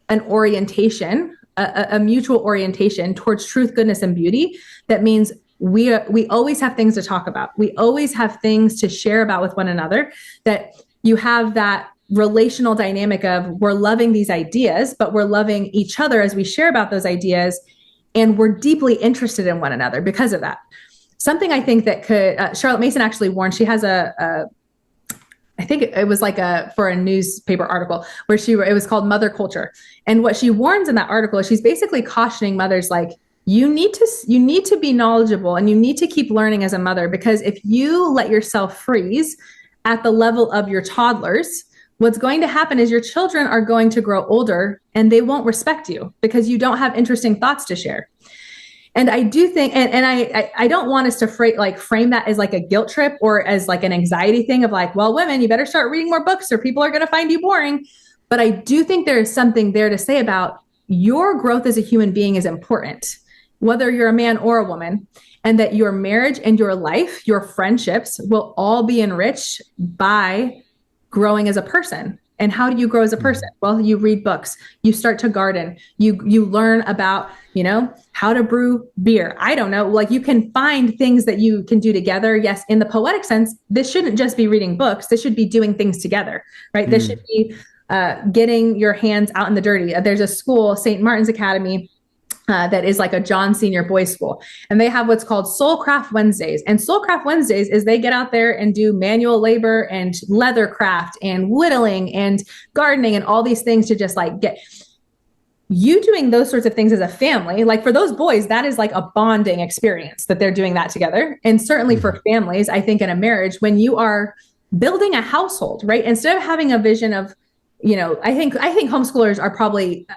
an orientation, a mutual orientation towards truth, goodness, and beauty. That means we always have things to talk about. We always have things to share about with one another, that you have that relational dynamic of we're loving these ideas, but we're loving each other as we share about those ideas. And we're deeply interested in one another because of that. Something I think that could, Charlotte Mason actually warned, she has I think it was like for a newspaper article where it was called Mother Culture. And what she warns in that article is she's basically cautioning mothers, like, you need to be knowledgeable and you need to keep learning as a mother, because if you let yourself freeze at the level of your toddlers, what's going to happen is your children are going to grow older and they won't respect you because you don't have interesting thoughts to share. And I do think, and I don't want us to frame that as like a guilt trip or as like an anxiety thing of like, well, women, you better start reading more books or people are going to find you boring. But I do think there is something there to say about your growth as a human being is important, whether you're a man or a woman, and that your marriage and your life, your friendships will all be enriched by growing as a person. And how do you grow as a person? Well, you read books, you start to garden, you learn about, how to brew beer. I don't know, like you can find things that you can do together. Yes. In the poetic sense, this shouldn't just be reading books. This should be doing things together, right? This should be getting your hands out in the dirty. There's a school, St. Martin's Academy, that is like a John Senior boys school. And they have what's called Soul Craft Wednesdays. And Soul Craft Wednesdays is they get out there and do manual labor and leather craft and whittling and gardening and all these things to just like get you doing those sorts of things as a family. Like for those boys, that is like a bonding experience that they're doing that together. And certainly for families, I think in a marriage, when you are building a household, right? Instead of having a vision of, I think homeschoolers are probably,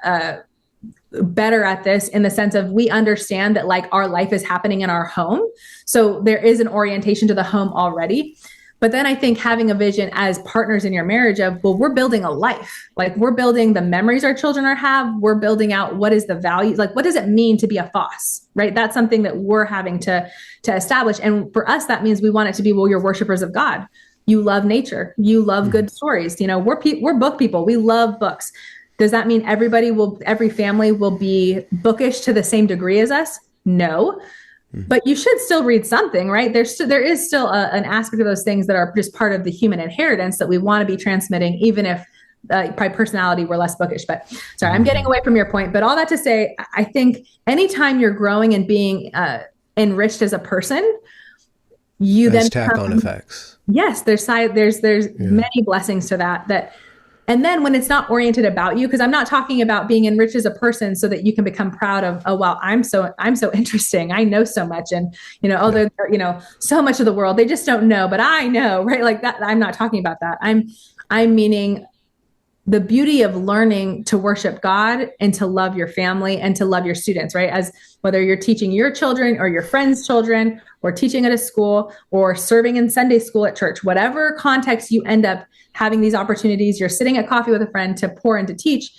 better at this in the sense of we understand that like our life is happening in our home. So there is an orientation to the home already. But then I think having a vision as partners in your marriage of, well, we're building a life, like we're building the memories our children have. We're building out what is the value, like what does it mean to be a Faus, right? That's something that we're having to establish. And for us, that means we want it to be, well, you're worshipers of God. You love nature. You love good stories. We're book people. We love books. Does that mean every family will be bookish to the same degree as us? No, but you should still read something, right? There is still an aspect of those things that are just part of the human inheritance that we want to be transmitting, even if by personality we're less bookish. But sorry, I'm getting away from your point. But all that to say, I think anytime you're growing and being enriched as a person, you There's then tack-on effects. Yes, there's many blessings to that. And then when it's not oriented about you, because I'm not talking about being enriched as a person so that you can become proud of, oh, wow, I'm so interesting. I know so much. And, they're, so much of the world, they just don't know, but I know, right? Like that. I'm not talking about that. I'm meaning the beauty of learning to worship God and to love your family and to love your students, right? As whether you're teaching your children or your friends' children or teaching at a school or serving in Sunday school at church, whatever context you end up having these opportunities, you're sitting at coffee with a friend to pour and to teach,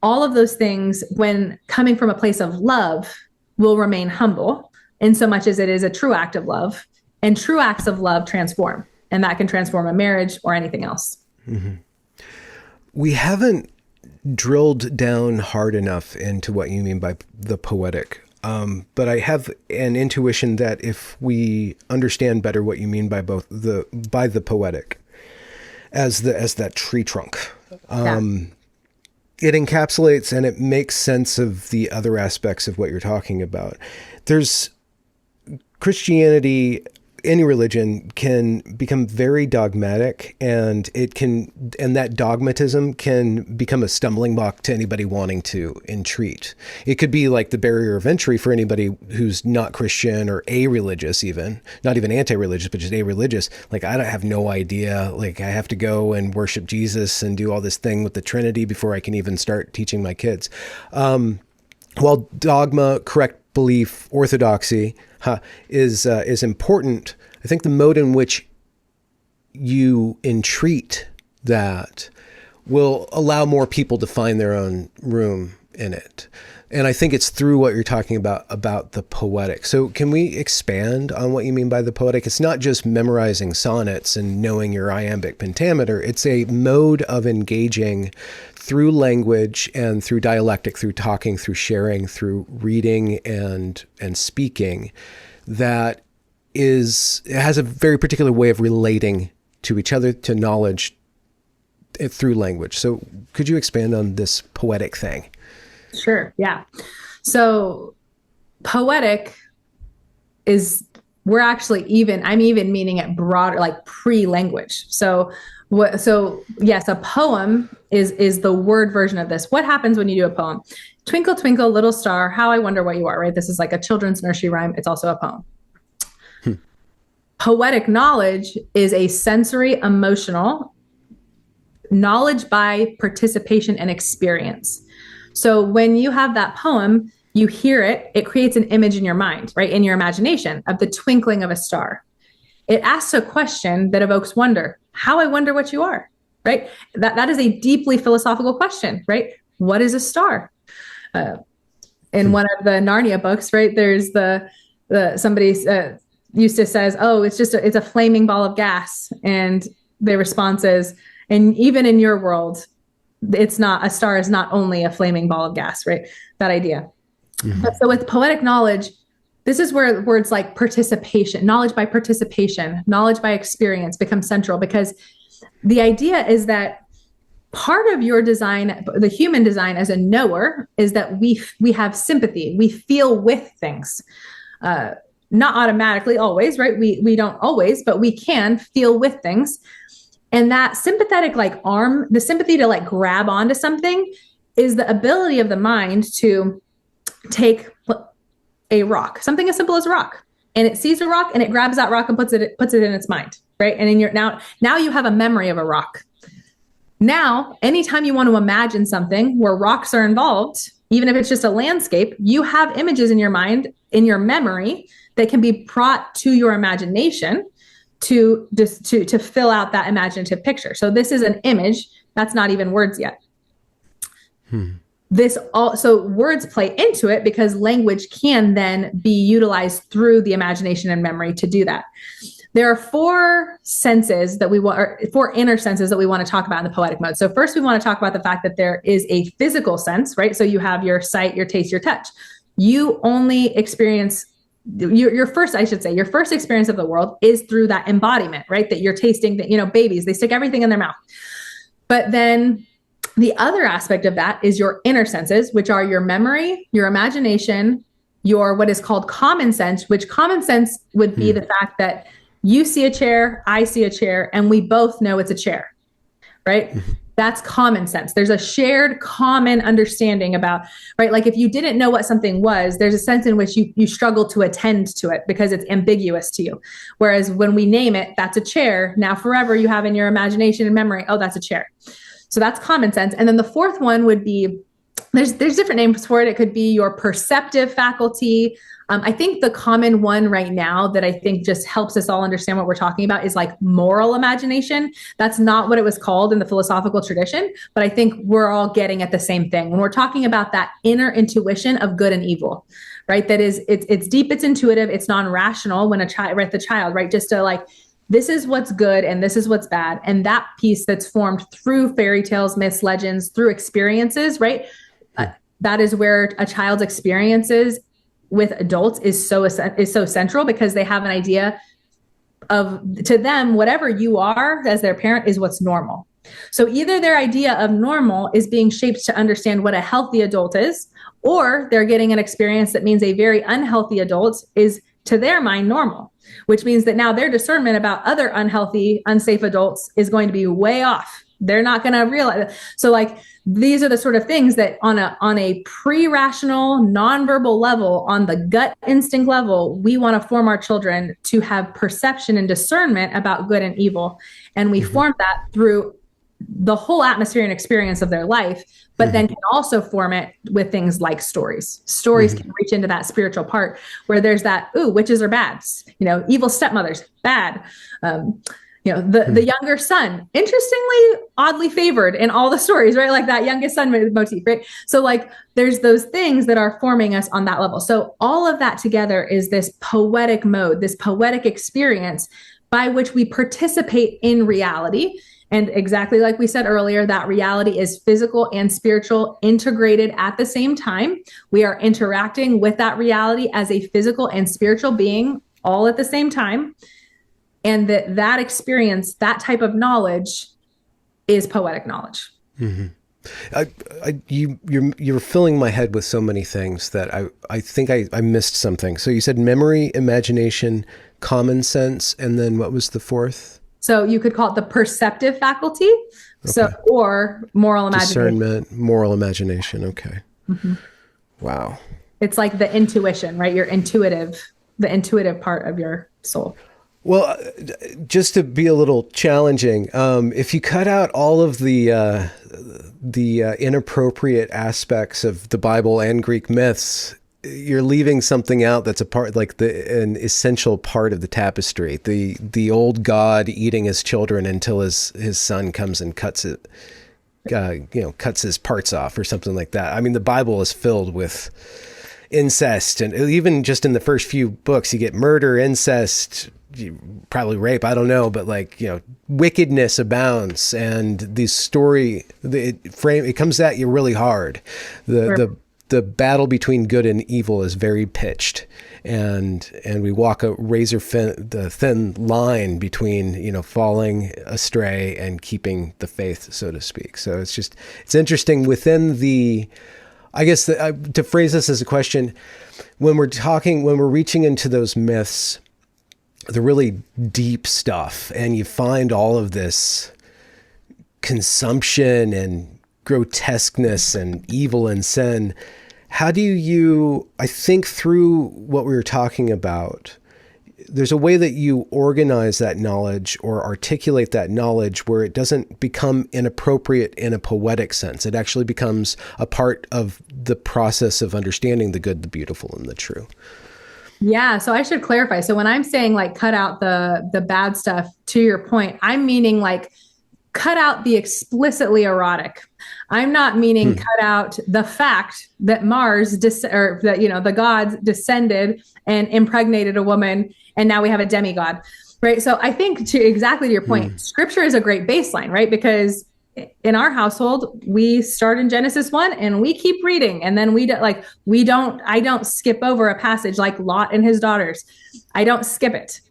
all of those things, when coming from a place of love, will remain humble in so much as it is a true act of love, and true acts of love transform, and that can transform a marriage or anything else. Mm-hmm. We haven't drilled down hard enough into what you mean by the poetic. But I have an intuition that if we understand better what you mean by the poetic as that tree trunk, it encapsulates and it makes sense of the other aspects of what you're talking about. There's Christianity, any religion can become very dogmatic, and that dogmatism can become a stumbling block to anybody wanting to entreat. It could be like the barrier of entry for anybody who's not Christian or a-religious, even not even anti-religious, but just a-religious. Like, I have no idea. Like, I have to go and worship Jesus and do all this thing with the Trinity before I can even start teaching my kids. While dogma, correct belief, orthodoxy is important, I think the mode in which you entreat that will allow more people to find their own room in it. And I think it's through what you're talking about the poetic. So can we expand on what you mean by the poetic? It's not just memorizing sonnets and knowing your iambic pentameter. It's a mode of engaging through language and through dialectic, through talking, through sharing, through reading and speaking, that has a very particular way of relating to each other, to knowledge through language. So could you expand on this poetic thing? Sure. Yeah. So poetic is, I'm even meaning it broader, like pre-language. So yes, a poem is the word version of this. What happens when you do a poem? Twinkle, twinkle, little star, how I wonder what you are, right? This is like a children's nursery rhyme. It's also a poem. Poetic knowledge is a sensory, emotional knowledge by participation and experience. So when you have that poem, you hear it, it creates an image in your mind, right? In your imagination of the twinkling of a star. It asks a question that evokes wonder. How I wonder what you are, right? That is a deeply philosophical question, right? What is a star? In one of the Narnia books, right? There's somebody Eustace says, oh, it's a flaming ball of gas. And the response is, and even in your world, a star is not only a flaming ball of gas, right? That idea. Mm-hmm. But so with poetic knowledge, this is where words like participation, knowledge by participation, knowledge by experience become central, because the idea is that part of your design, the human design as a knower, is that we have sympathy. We feel with things. Not automatically always, right? We don't always, but we can feel with things. And that sympathetic like arm, the sympathy to like grab onto something, is the ability of the mind to take a rock, something as simple as a rock, and it sees a rock and it grabs that rock and puts it in its mind, right? And in your now you have a memory of a rock. Now, anytime you want to imagine something where rocks are involved, even if it's just a landscape, you have images in your mind, in your memory, that can be brought to your imagination to fill out that imaginative picture. So this is an image. That's not even words yet. This also words play into it because language can then be utilized through the imagination and memory to do that. There are four senses that four inner senses that we want to talk about in the poetic mode. So first we want to talk about the fact that there is a physical sense, right? So you have your sight, your taste, your touch. You only experience your first experience of the world is through that embodiment, right? That you're tasting, that, babies, they stick everything in their mouth. But then the other aspect of that is your inner senses, which are your memory, your imagination, your what is called common sense, which common sense would be the fact that you see a chair, I see a chair, and we both know it's a chair, right? That's common sense. There's a shared common understanding about, right? Like if you didn't know what something was, there's a sense in which you struggle to attend to it because it's ambiguous to you. Whereas when we name it, that's a chair. Now forever you have in your imagination and memory, oh, that's a chair. So that's common sense. And then the fourth one would be, there's different names for it. It could be your perceptive faculty. I think the common one right now that I think just helps us all understand what we're talking about is like moral imagination. That's not what it was called in the philosophical tradition, but I think we're all getting at the same thing when we're talking about that inner intuition of good and evil, right? That is, it's deep, it's intuitive, it's non-rational when the child, right? Just to like, this is what's good and this is what's bad. And that piece that's formed through fairy tales, myths, legends, through experiences, right? That is where a child's experiences with adults is so central because they have an idea of, to them, whatever you are as their parent is what's normal. So either their idea of normal is being shaped to understand what a healthy adult is, or they're getting an experience that means a very unhealthy adult is to their mind normal, which means that now their discernment about other unhealthy, unsafe adults is going to be way off. They're not going to realize it. So like, these are the sort of things that on a pre-rational, nonverbal level, on the gut instinct level, we want to form our children to have perception and discernment about good and evil. And we form that through the whole atmosphere and experience of their life, but then can also form it with things like stories. Stories can reach into that spiritual part where there's that, ooh, witches are bad, evil stepmothers, bad. The younger son, interestingly, oddly favored in all the stories, right? Like that youngest son motif, right? So like there's those things that are forming us on that level. So all of that together is this poetic mode, this poetic experience by which we participate in reality. And exactly like we said earlier, that reality is physical and spiritual integrated at the same time. We are interacting with that reality as a physical and spiritual being all at the same time. And that experience, that type of knowledge is poetic knowledge. You're filling my head with so many things that I think I missed something. So you said memory, imagination, common sense, and then what was the fourth? So you could call it the perceptive faculty. Okay. So, or moral imagination. Discernment, moral imagination. Okay. Wow. It's like the intuition, right? The intuitive part of your soul. Well, just to be a little challenging, if you cut out all of the inappropriate aspects of the Bible and Greek myths, you're leaving something out that's a part, like an essential part of the tapestry. The old God eating his children until his son comes and cuts his parts off or something like that. I mean, the Bible is filled with incest, and even just in the first few books, you get murder, incest, probably rape, I don't know, but wickedness abounds, and the story, it comes at you really hard. The battle between good and evil is very pitched, and we walk a the thin line between, you know, falling astray and keeping the faith, so to speak. So it's interesting within the, I guess to phrase this as a question, when we're reaching into those myths, the really deep stuff, and you find all of this consumption and grotesqueness and evil and sin, how do you, I think through what we were talking about, there's a way that you organize that knowledge or articulate that knowledge where it doesn't become inappropriate in a poetic sense. It actually becomes a part of the process of understanding the good, the beautiful, and the true. Yeah. So I should clarify. So when I'm saying like cut out the bad stuff, to your point, I'm meaning like cut out the explicitly erotic. I'm not meaning cut out the fact that the gods descended and impregnated a woman, and now we have a demigod, right? So I think exactly to your point, scripture is a great baseline, right? Because in our household, we start in Genesis 1 and we keep reading. And then I don't skip over a passage like Lot and his daughters. I don't skip it.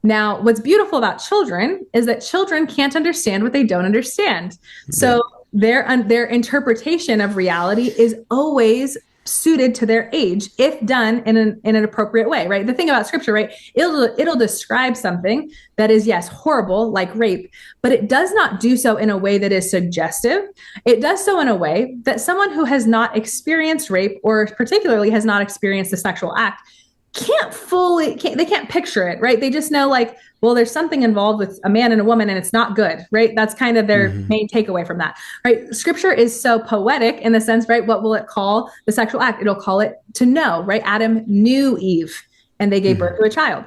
Now, what's beautiful about children is that children can't understand what they don't understand. So their interpretation of reality is always suited to their age if done in an appropriate way, right? The thing about scripture, right? It'll describe something that is, yes, horrible, like rape, but it does not do so in a way that is suggestive. It does so in a way that someone who has not experienced rape, or particularly has not experienced the sexual act, they can't picture it, right? They just know like, well, there's something involved with a man and a woman and it's not good, right? That's kind of their main takeaway from that, right? Scripture is so poetic in the sense, right? What will it call the sexual act? It'll call it to know, right? Adam knew Eve and they gave birth to a child.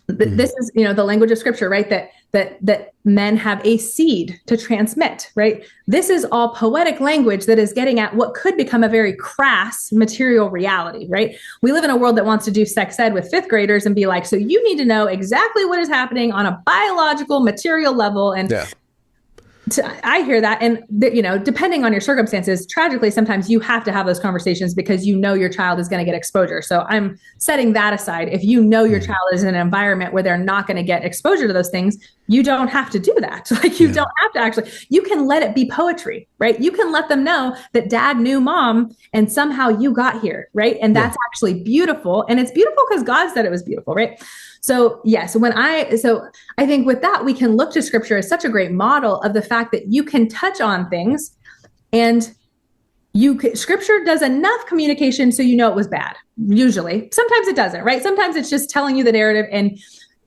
This is, the language of scripture, right? That men have a seed to transmit, right? This is all poetic language that is getting at what could become a very crass material reality, right? We live in a world that wants to do sex ed with fifth graders and be like, so you need to know exactly what is happening on a biological material level. And I hear that. And, depending on your circumstances, tragically, sometimes you have to have those conversations because your child is going to get exposure. So I'm setting that aside. If your child is in an environment where they're not going to get exposure to those things, you don't have to do that. Like you don't have to actually, you can let it be poetry, right? You can let them know that dad knew mom and somehow you got here, right? And that's actually beautiful. And it's beautiful because God said it was beautiful, right? So yes, I think with that, we can look to scripture as such a great model of the fact that you can touch on things and scripture does enough communication so it was bad. Usually, sometimes it doesn't, right? Sometimes it's just telling you the narrative and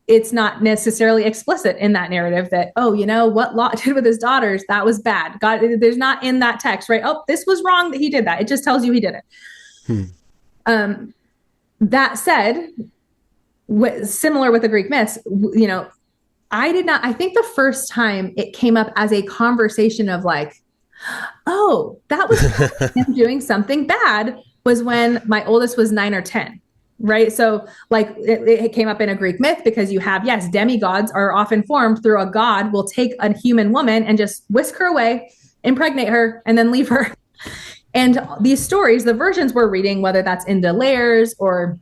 it's not necessarily explicit in that narrative that, what Lot did with his daughters, that was bad. God, there's not in that text, right? Oh, this was wrong that he did that. It just tells you he did it. That said, similar with the Greek myths, I think the first time it came up as a conversation of like, oh, that was him doing something bad was when my oldest was 9 or 10. Right. So like it came up in a Greek myth because you have, yes, demigods are often formed through a god will take a human woman and just whisk her away, impregnate her, and then leave her. And these stories, the versions we're reading, whether that's in Delaire's or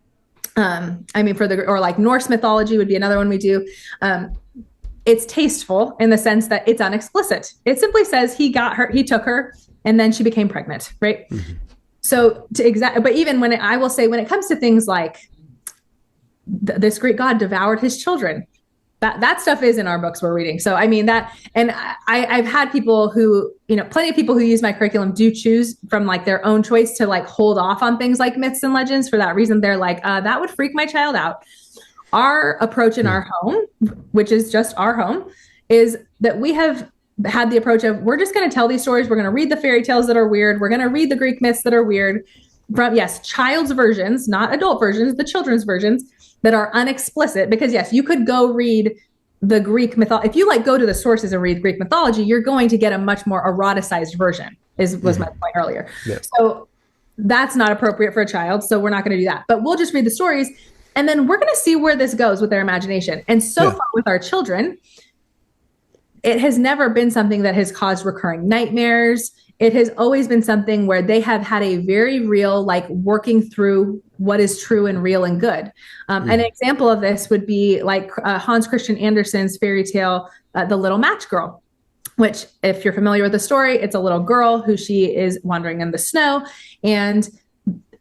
or like Norse mythology would be another one we do. It's tasteful in the sense that it's unexplicit. It simply says he took her, and then she became pregnant. Right. So but even when it comes to things like this Greek god devoured his children, that stuff is in our books we're reading. So, and I've had people who, plenty of people who use my curriculum do choose from like their own choice to like hold off on things like myths and legends. For that reason, they're like, that would freak my child out. Our approach in our home, which is just our home, is that we have had the approach of, we're just going to tell these stories. We're going to read the fairy tales that are weird. We're going to read the Greek myths that are weird from, child's versions, not adult versions, the children's versions that are unexplicit. Because yes, you could go read the Greek mythology. If you go to the sources and read Greek mythology, you're going to get a much more eroticized version was my point earlier. Yeah. So that's not appropriate for a child. So we're not going to do that, but we'll just read the stories. And then we're going to see where this goes with their imagination. And so far with our children, it has never been something that has caused recurring nightmares. It has always been something where they have had a very real, working through what is true and real and good. An example of this would be like Hans Christian Andersen's fairy tale, The Little Match Girl, which, if you're familiar with the story, it's a little girl who she is wandering in the snow, and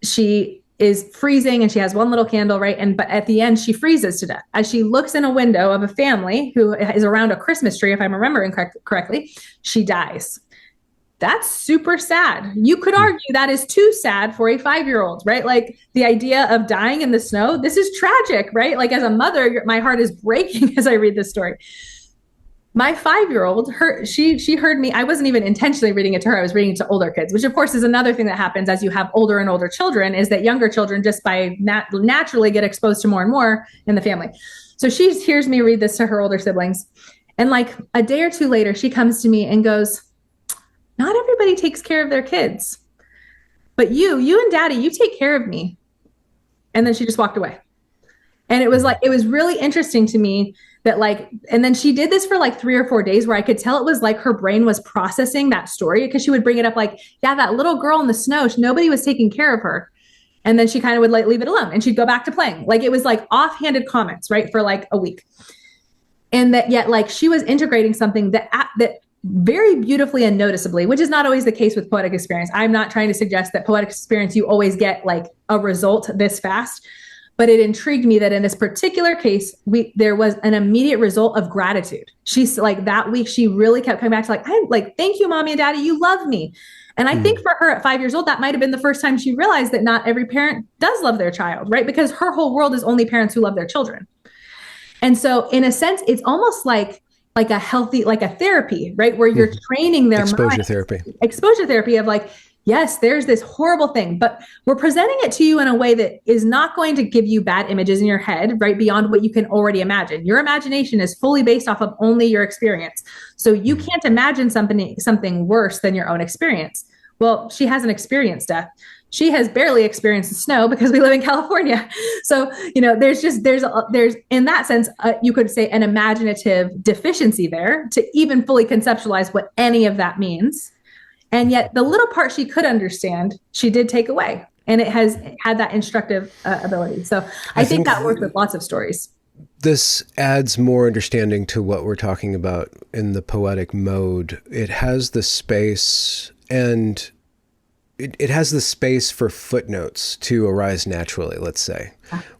she is freezing and she has one little candle, right? But at the end, she freezes to death. As she looks in a window of a family who is around a Christmas tree, if I'm remembering correctly, she dies. That's super sad. You could argue that is too sad for a 5-year-old, right? Like the idea of dying in the snow, this is tragic, right? Like as a mother, my heart is breaking as I read this story. My 5-year-old, she heard me. I wasn't even intentionally reading it to her. I was reading it to older kids, which of course is another thing that happens as you have older and older children, is that younger children just by naturally get exposed to more and more in the family. So she hears me read this to her older siblings. And like a day or two later, she comes to me and goes, not everybody takes care of their kids, but you and daddy, you take care of me. And then she just walked away. And it was really interesting to me that and then she did this for like 3 or 4 days where I could tell it was like her brain was processing that story, because she would bring it up like, yeah, that little girl in the snow, nobody was taking care of her. And then she kind of would like leave it alone and she'd go back to playing. Like it was like offhanded comments, right? For like a week. And that yet like she was integrating something that very beautifully and noticeably, which is not always the case with poetic experience. I'm not trying to suggest that poetic experience, you always get like a result this fast. But it intrigued me that in this particular case, there was an immediate result of gratitude. She's like that week, she really kept coming back to thank you, mommy and daddy, you love me. And I think for her at 5 years old, that might've been the first time she realized that not every parent does love their child, right? Because her whole world is only parents who love their children. And so in a sense, it's almost like a healthy, like a therapy, right? Where you're training their mind. Exposure therapy of like, yes, there's this horrible thing, but we're presenting it to you in a way that is not going to give you bad images in your head, right? Beyond what you can already imagine. Your imagination is fully based off of only your experience. So you can't imagine something worse than your own experience. Well, she hasn't experienced death. She has barely experienced the snow because we live in California. So, there's in that sense, you could say an imaginative deficiency there to even fully conceptualize what any of that means. And yet the little part she could understand, she did take away. And it has had that instructive ability. So I think that works with lots of stories. This adds more understanding to what we're talking about in the poetic mode. It has the space, and it has the space for footnotes to arise naturally, let's say,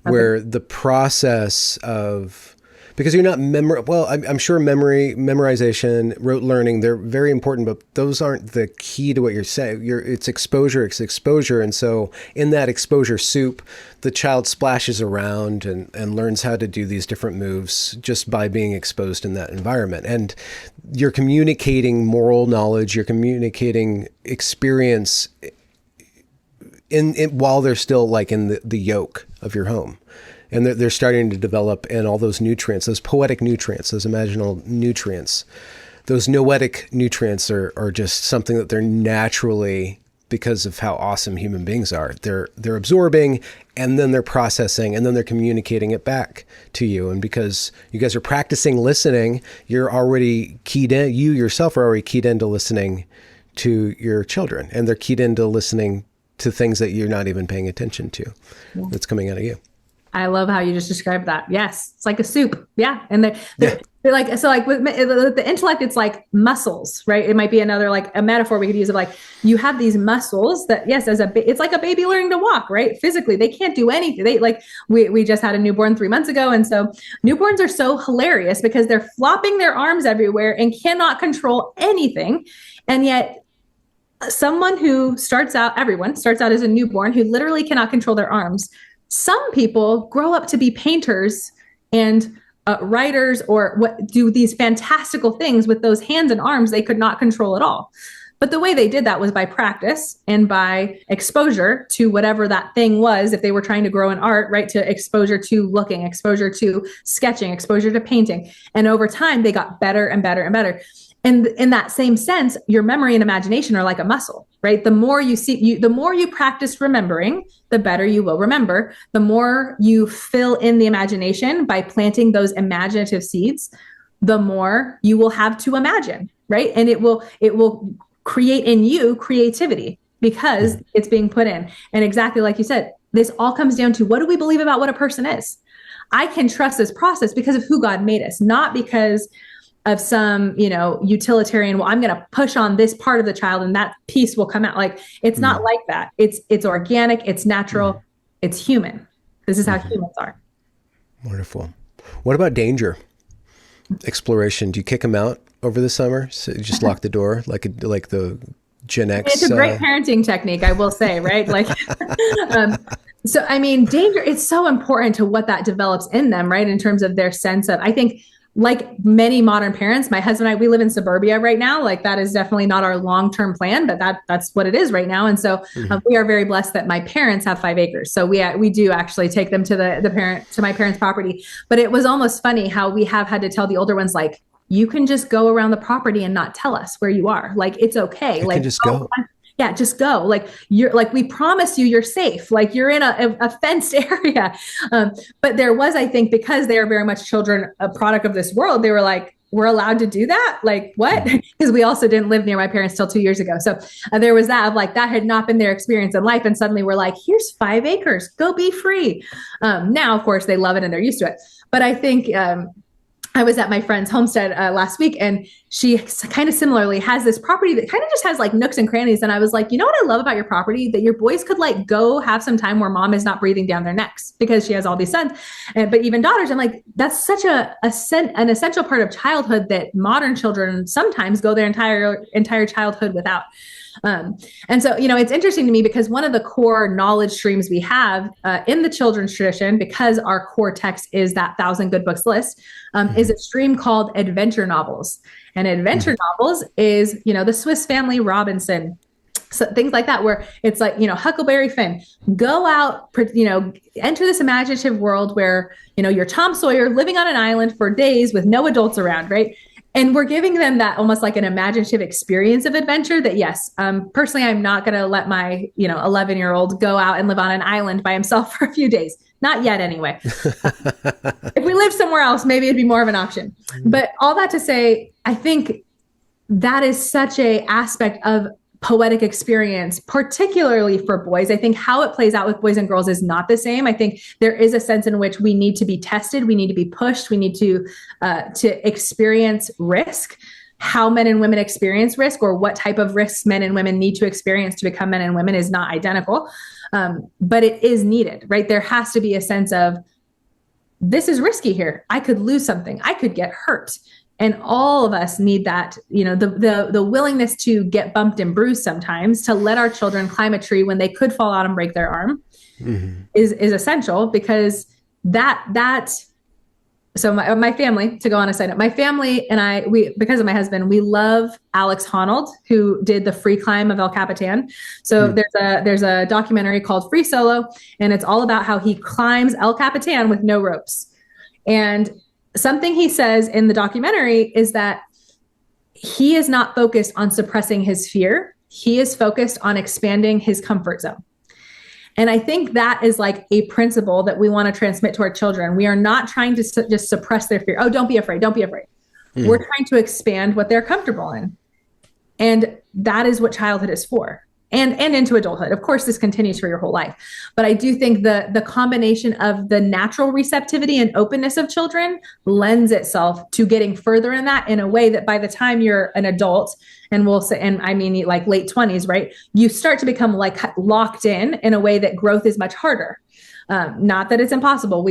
where the process of... Because you're not I'm sure memorization, rote learning, they're very important, but those aren't the key to what you're saying. It's exposure. And so in that exposure soup, the child splashes around and learns how to do these different moves just by being exposed in that environment. And you're communicating moral knowledge, you're communicating experience while they're still like in the yoke of your home. And they're starting to develop in all those nutrients, those poetic nutrients, those imaginal nutrients. Those noetic nutrients are just something that they're naturally, because of how awesome human beings are, they're absorbing, and then they're processing, and then they're communicating it back to you. And because you guys are practicing listening, you're already keyed in, you yourself are already keyed into listening to your children, and they're keyed into listening to things that you're not even paying attention to. Yeah. That's coming out of you. I love how you just described that. Yes. It's like a soup. Yeah. And they're like, so like with the intellect, it's like muscles, right? It might be another, like a metaphor we could use of like, you have these muscles that, yes, it's like a baby learning to walk, right? Physically, they can't do anything. We just had a newborn 3 months ago. And so newborns are so hilarious because they're flopping their arms everywhere and cannot control anything. And yet everyone starts out as a newborn who literally cannot control their arms. Some people grow up to be painters and writers, or do these fantastical things with those hands and arms they could not control at all. But the way they did that was by practice and by exposure to whatever that thing was. If they were trying to grow in art, right, to exposure to looking, exposure to sketching, exposure to painting. And over time, they got better and better and better. And in that same sense, your memory and imagination are like a muscle, right? The more the more you practice remembering, the better you will remember. The more you fill in the imagination by planting those imaginative seeds, the more you will have to imagine, right? And it will create in you creativity because it's being put in. And exactly like you said, this all comes down to, what do we believe about what a person is? I can trust this process because of who God made us, not because of some, utilitarian, well, I'm going to push on this part of the child and that piece will come out. Like, it's not like that. It's organic, it's natural, it's human. This is how humans are. Wonderful. What about danger? Exploration. Do you kick them out over the summer? So you just lock the door like the Gen X? It's a great parenting technique, I will say, right? Like, so, I mean, danger, it's so important to what that develops in them, right? In terms of their sense of, I think, like many modern parents, my husband and I, we live in suburbia right now. Like, that is definitely not our long-term plan, but that's what it is right now. And so we are very blessed that my parents have 5 acres. So we do actually take them to to my parents' property. But it was almost funny how we have had to tell the older ones, like, you can just go around the property and not tell us where you are. Like, it's okay. You like, can just go. Yeah, just go. Like, we promise you're safe. Like, you're in a fenced area. But there was, I think, because they are very much children, a product of this world, they were like, we're allowed to do that? Like, what? Because we also didn't live near my parents till 2 years ago. So there was that of like, that had not been their experience in life. And suddenly we're like, here's 5 acres, go be free. Now, of course, they love it and they're used to it. But I think, I was at my friend's homestead last week, and she kind of similarly has this property that kind of just has like nooks and crannies. And I was like, you know what I love about your property? That your boys could like go have some time where mom is not breathing down their necks, because she has all these sons, but even daughters. I'm like, that's such an essential part of childhood that modern children sometimes go their entire childhood without. And so, it's interesting to me because one of the core knowledge streams we have in the children's tradition, because our core text is that 1,000 Good Books list, is a stream called adventure novels. And adventure novels is, the Swiss Family Robinson, so things like that, where it's like, Huckleberry Finn, go out, enter this imaginative world where, you're Tom Sawyer living on an island for days with no adults around, right? And we're giving them that almost like an imaginative experience of adventure that, yes, personally, I'm not going to let my, 11-year-old go out and live on an island by himself for a few days. Not yet, anyway. If we lived somewhere else, maybe it'd be more of an option. But all that to say, I think that is such a aspect of poetic experience, particularly for boys. I think how it plays out with boys and girls is not the same. I think there is a sense in which we need to be tested. We need to be pushed. We need to experience risk. How men and women experience risk, or what type of risks men and women need to experience to become men and women, is not identical. But it is needed, right? There has to be a sense of, this is risky here. I could lose something. I could get hurt. And all of us need that, the willingness to get bumped and bruised sometimes, to let our children climb a tree when they could fall out and break their arm, is essential, because so my family, to go on a side note, my family and because of my husband, we love Alex Honnold, who did the free climb of El Capitan. So there's a documentary called Free Solo, and it's all about how he climbs El Capitan with no ropes. And something he says in the documentary is that he is not focused on suppressing his fear. He is focused on expanding his comfort zone. And I think that is like a principle that we want to transmit to our children. We are not trying to just suppress their fear. Oh, don't be afraid. Don't be afraid. We're trying to expand what they're comfortable in. And that is what childhood is for. And into adulthood. Of course, this continues for your whole life. But I do think the combination of the natural receptivity and openness of children lends itself to getting further in that, in a way that by the time you're an adult, and we'll say, and I mean like late 20s, right? You start to become like locked in a way that growth is much harder. Not that it's impossible.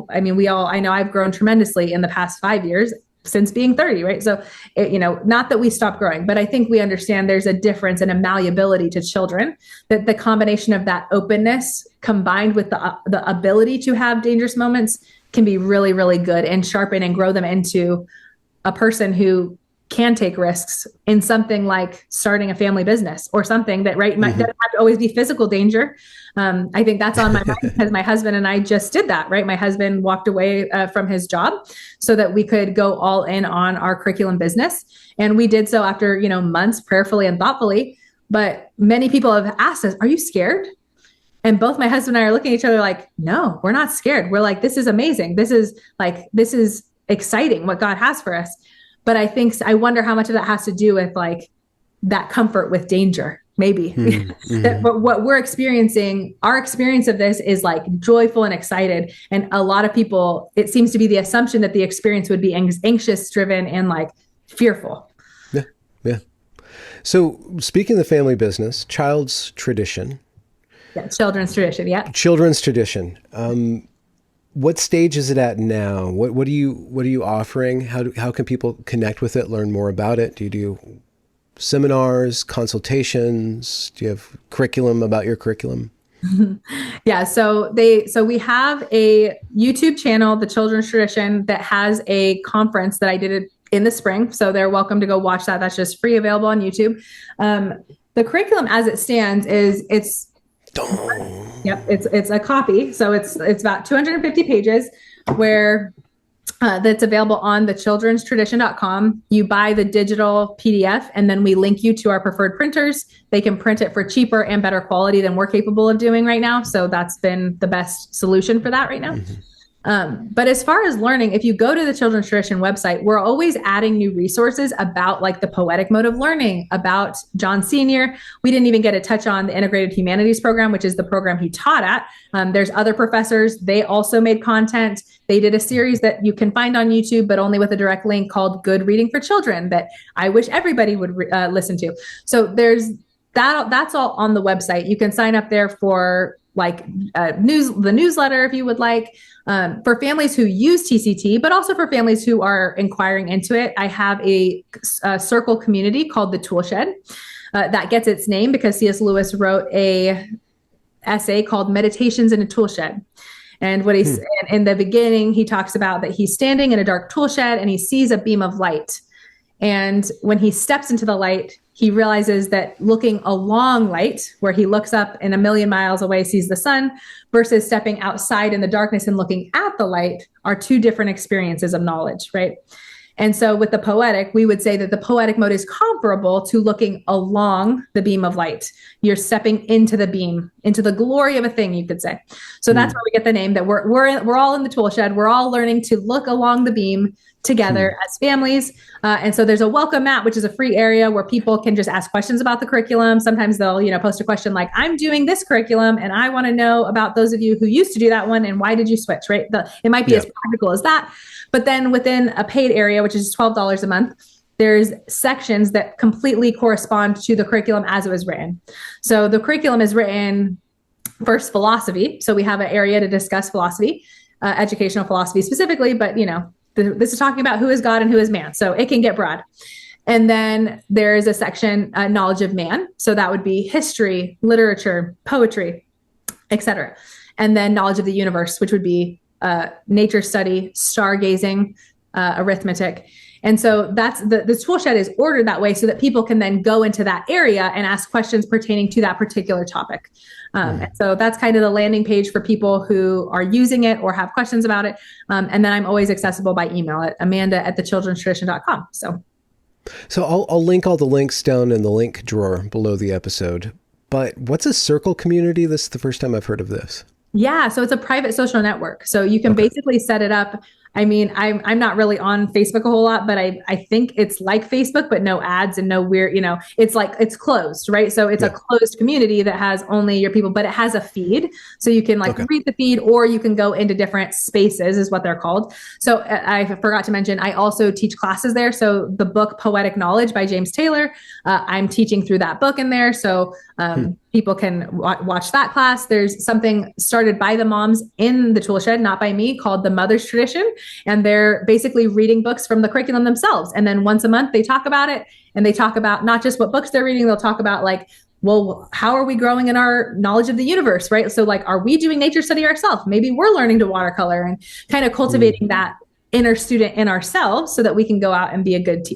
I know I've grown tremendously in the past 5 years, since being 30, right? So, not that we stop growing, but I think we understand there's a difference and a malleability to children, that the combination of that openness combined with the ability to have dangerous moments can be really, really good, and sharpen and grow them into a person who can take risks in something like starting a family business, or something that, right, doesn't have to always be physical danger. I think that's on my mind, because my husband and I just did that, right? My husband walked away from his job so that we could go all in on our curriculum business. And we did so after, months, prayerfully and thoughtfully. But many people have asked us, are you scared? And both my husband and I are looking at each other like, no, we're not scared. We're like, this is amazing. This is exciting what God has for us. But I wonder how much of that has to do with like that comfort with danger. maybe. But what we're experiencing, our experience of this is like joyful and excited. And a lot of people, it seems to be the assumption that the experience would be anxious driven and like fearful. Yeah. Yeah. So speaking of the family business, child's tradition. Yeah, children's tradition. Yeah. Children's tradition. What stage is it at now? What are you offering? How can people connect with it, learn more about it? Do you do seminars, consultations? Do you have curriculum about your curriculum? Yeah, so we have a YouTube channel, The Children's Tradition, that has a conference that I did in the spring. So they're welcome to go watch that. That's just free, available on YouTube. The curriculum as it stands is it's a copy. So it's about 250 pages where that's available on thechildrenstradition.com. You buy the digital PDF and then we link you to our preferred printers. They can print it for cheaper and better quality than we're capable of doing right now. So that's been the best solution for that right now. But as far as learning, if you go to the Children's Tradition website, we're always adding new resources about like the poetic mode of learning, about John Senior. We didn't even get a touch on the Integrated Humanities program, which is the program he taught at. There's other professors. They also made content. They did a series that you can find on YouTube, but only with a direct link, called Good Reading for Children, that I wish everybody would listen to. So there's that's all on the website. You can sign up there for like the newsletter if you would like. For families who use TCT, but also for families who are inquiring into it, I have a circle community called the Toolshed. That gets its name because C.S. Lewis wrote a essay called Meditations in a Toolshed. And what he's in the beginning, he talks about that he's standing in a dark toolshed and he sees a beam of light. And when he steps into the light, he realizes that looking along light, where he looks up and a million miles away sees the sun, versus stepping outside in the darkness and looking at the light, are two different experiences of knowledge, right? And so with the poetic, we would say that the poetic mode is comparable to looking along the beam of light. You're stepping into the beam, into the glory of a thing, you could say. So that's where we get the name, that we're all in the tool shed. We're all learning to look along the beam together as families. And so there's a welcome mat, which is a free area where people can just ask questions about the curriculum. Sometimes they'll, post a question like, I'm doing this curriculum and I want to know about those of you who used to do that one and why did you switch, right? It might be as practical as that. But then within a paid area, which is $12 a month, there's sections that completely correspond to the curriculum as it was written. So the curriculum is written first philosophy. So we have an area to discuss philosophy, educational philosophy specifically, but this is talking about who is God and who is man. So it can get broad. And then there's a section, knowledge of man. So that would be history, literature, poetry, etc. And then knowledge of the universe, which would be nature study, stargazing, arithmetic. And so that's the toolshed is ordered that way so that people can then go into that area and ask questions pertaining to that particular topic. And so that's kind of the landing page for people who are using it or have questions about it. And then I'm always accessible by email at amanda@thechildrenstradition.com. So I'll link all the links down in the link drawer below the episode. But what's a circle community? This is the first time I've heard of this. Yeah, so it's a private social network. So you can basically set it up. I mean, I'm not really on Facebook a whole lot, but I think it's like Facebook, but no ads and no weird, it's closed, right? So it's a closed community that has only your people, but it has a feed. So you can read the feed, or you can go into different spaces is what they're called. So I forgot to mention, I also teach classes there. So the book Poetic Knowledge by James Taylor, I'm teaching through that book in there. So people can watch that class. There's something started by the moms in the Toolshed, not by me, called the Mother's Tradition. And they're basically reading books from the curriculum themselves. And then once a month, they talk about it. And they talk about not just what books they're reading, they'll talk about well, how are we growing in our knowledge of the universe, right? So are we doing nature study ourselves? Maybe we're learning to watercolor, and kind of cultivating that inner student in ourselves so that we can go out and be a good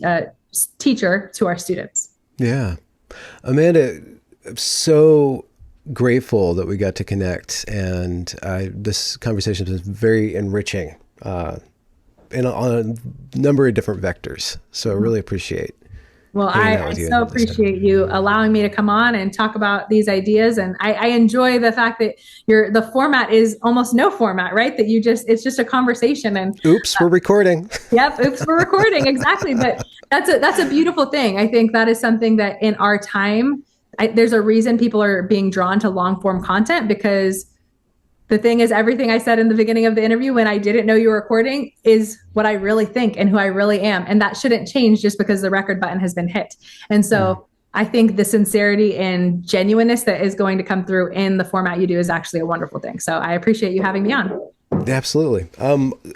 teacher to our students. Yeah. Amanda, I'm so grateful that we got to connect, and this conversation has been very enriching on a number of different vectors. So I really appreciate. Well, I so appreciate you allowing me to come on and talk about these ideas. And I enjoy the fact that the format is almost no format, right? That it's just a conversation. And oops, we're recording. Yep. Oops, we're recording. Exactly. But that's a beautiful thing. I think that is something that in our time, there's a reason people are being drawn to long form content, because the thing is, everything I said in the beginning of the interview when I didn't know you were recording is what I really think and who I really am. And that shouldn't change just because the record button has been hit. And so I think the sincerity and genuineness that is going to come through in the format you do is actually a wonderful thing. So I appreciate you having me on. Absolutely.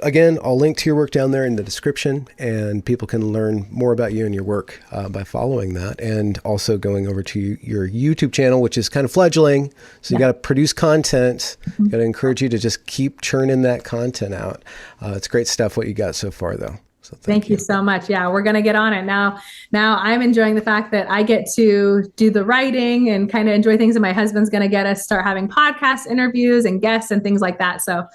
Again, I'll link to your work down there in the description, and people can learn more about you and your work by following that, and also going over to your YouTube channel, which is kind of fledgling. So you got to produce content. Got to encourage you to just keep churning that content out. It's great stuff what you got so far, though. So thank you so much. Yeah, we're going to get on it now. Now I'm enjoying the fact that I get to do the writing and kind of enjoy things. And my husband's going to get us start having podcast interviews and guests and things like that. So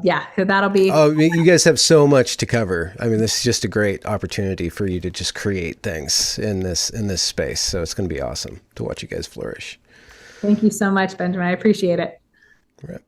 yeah, that'll be. Oh, you guys have so much to cover. I mean, this is just a great opportunity for you to just create things in this space. So it's going to be awesome to watch you guys flourish. Thank you so much, Benjamin. I appreciate it. Right.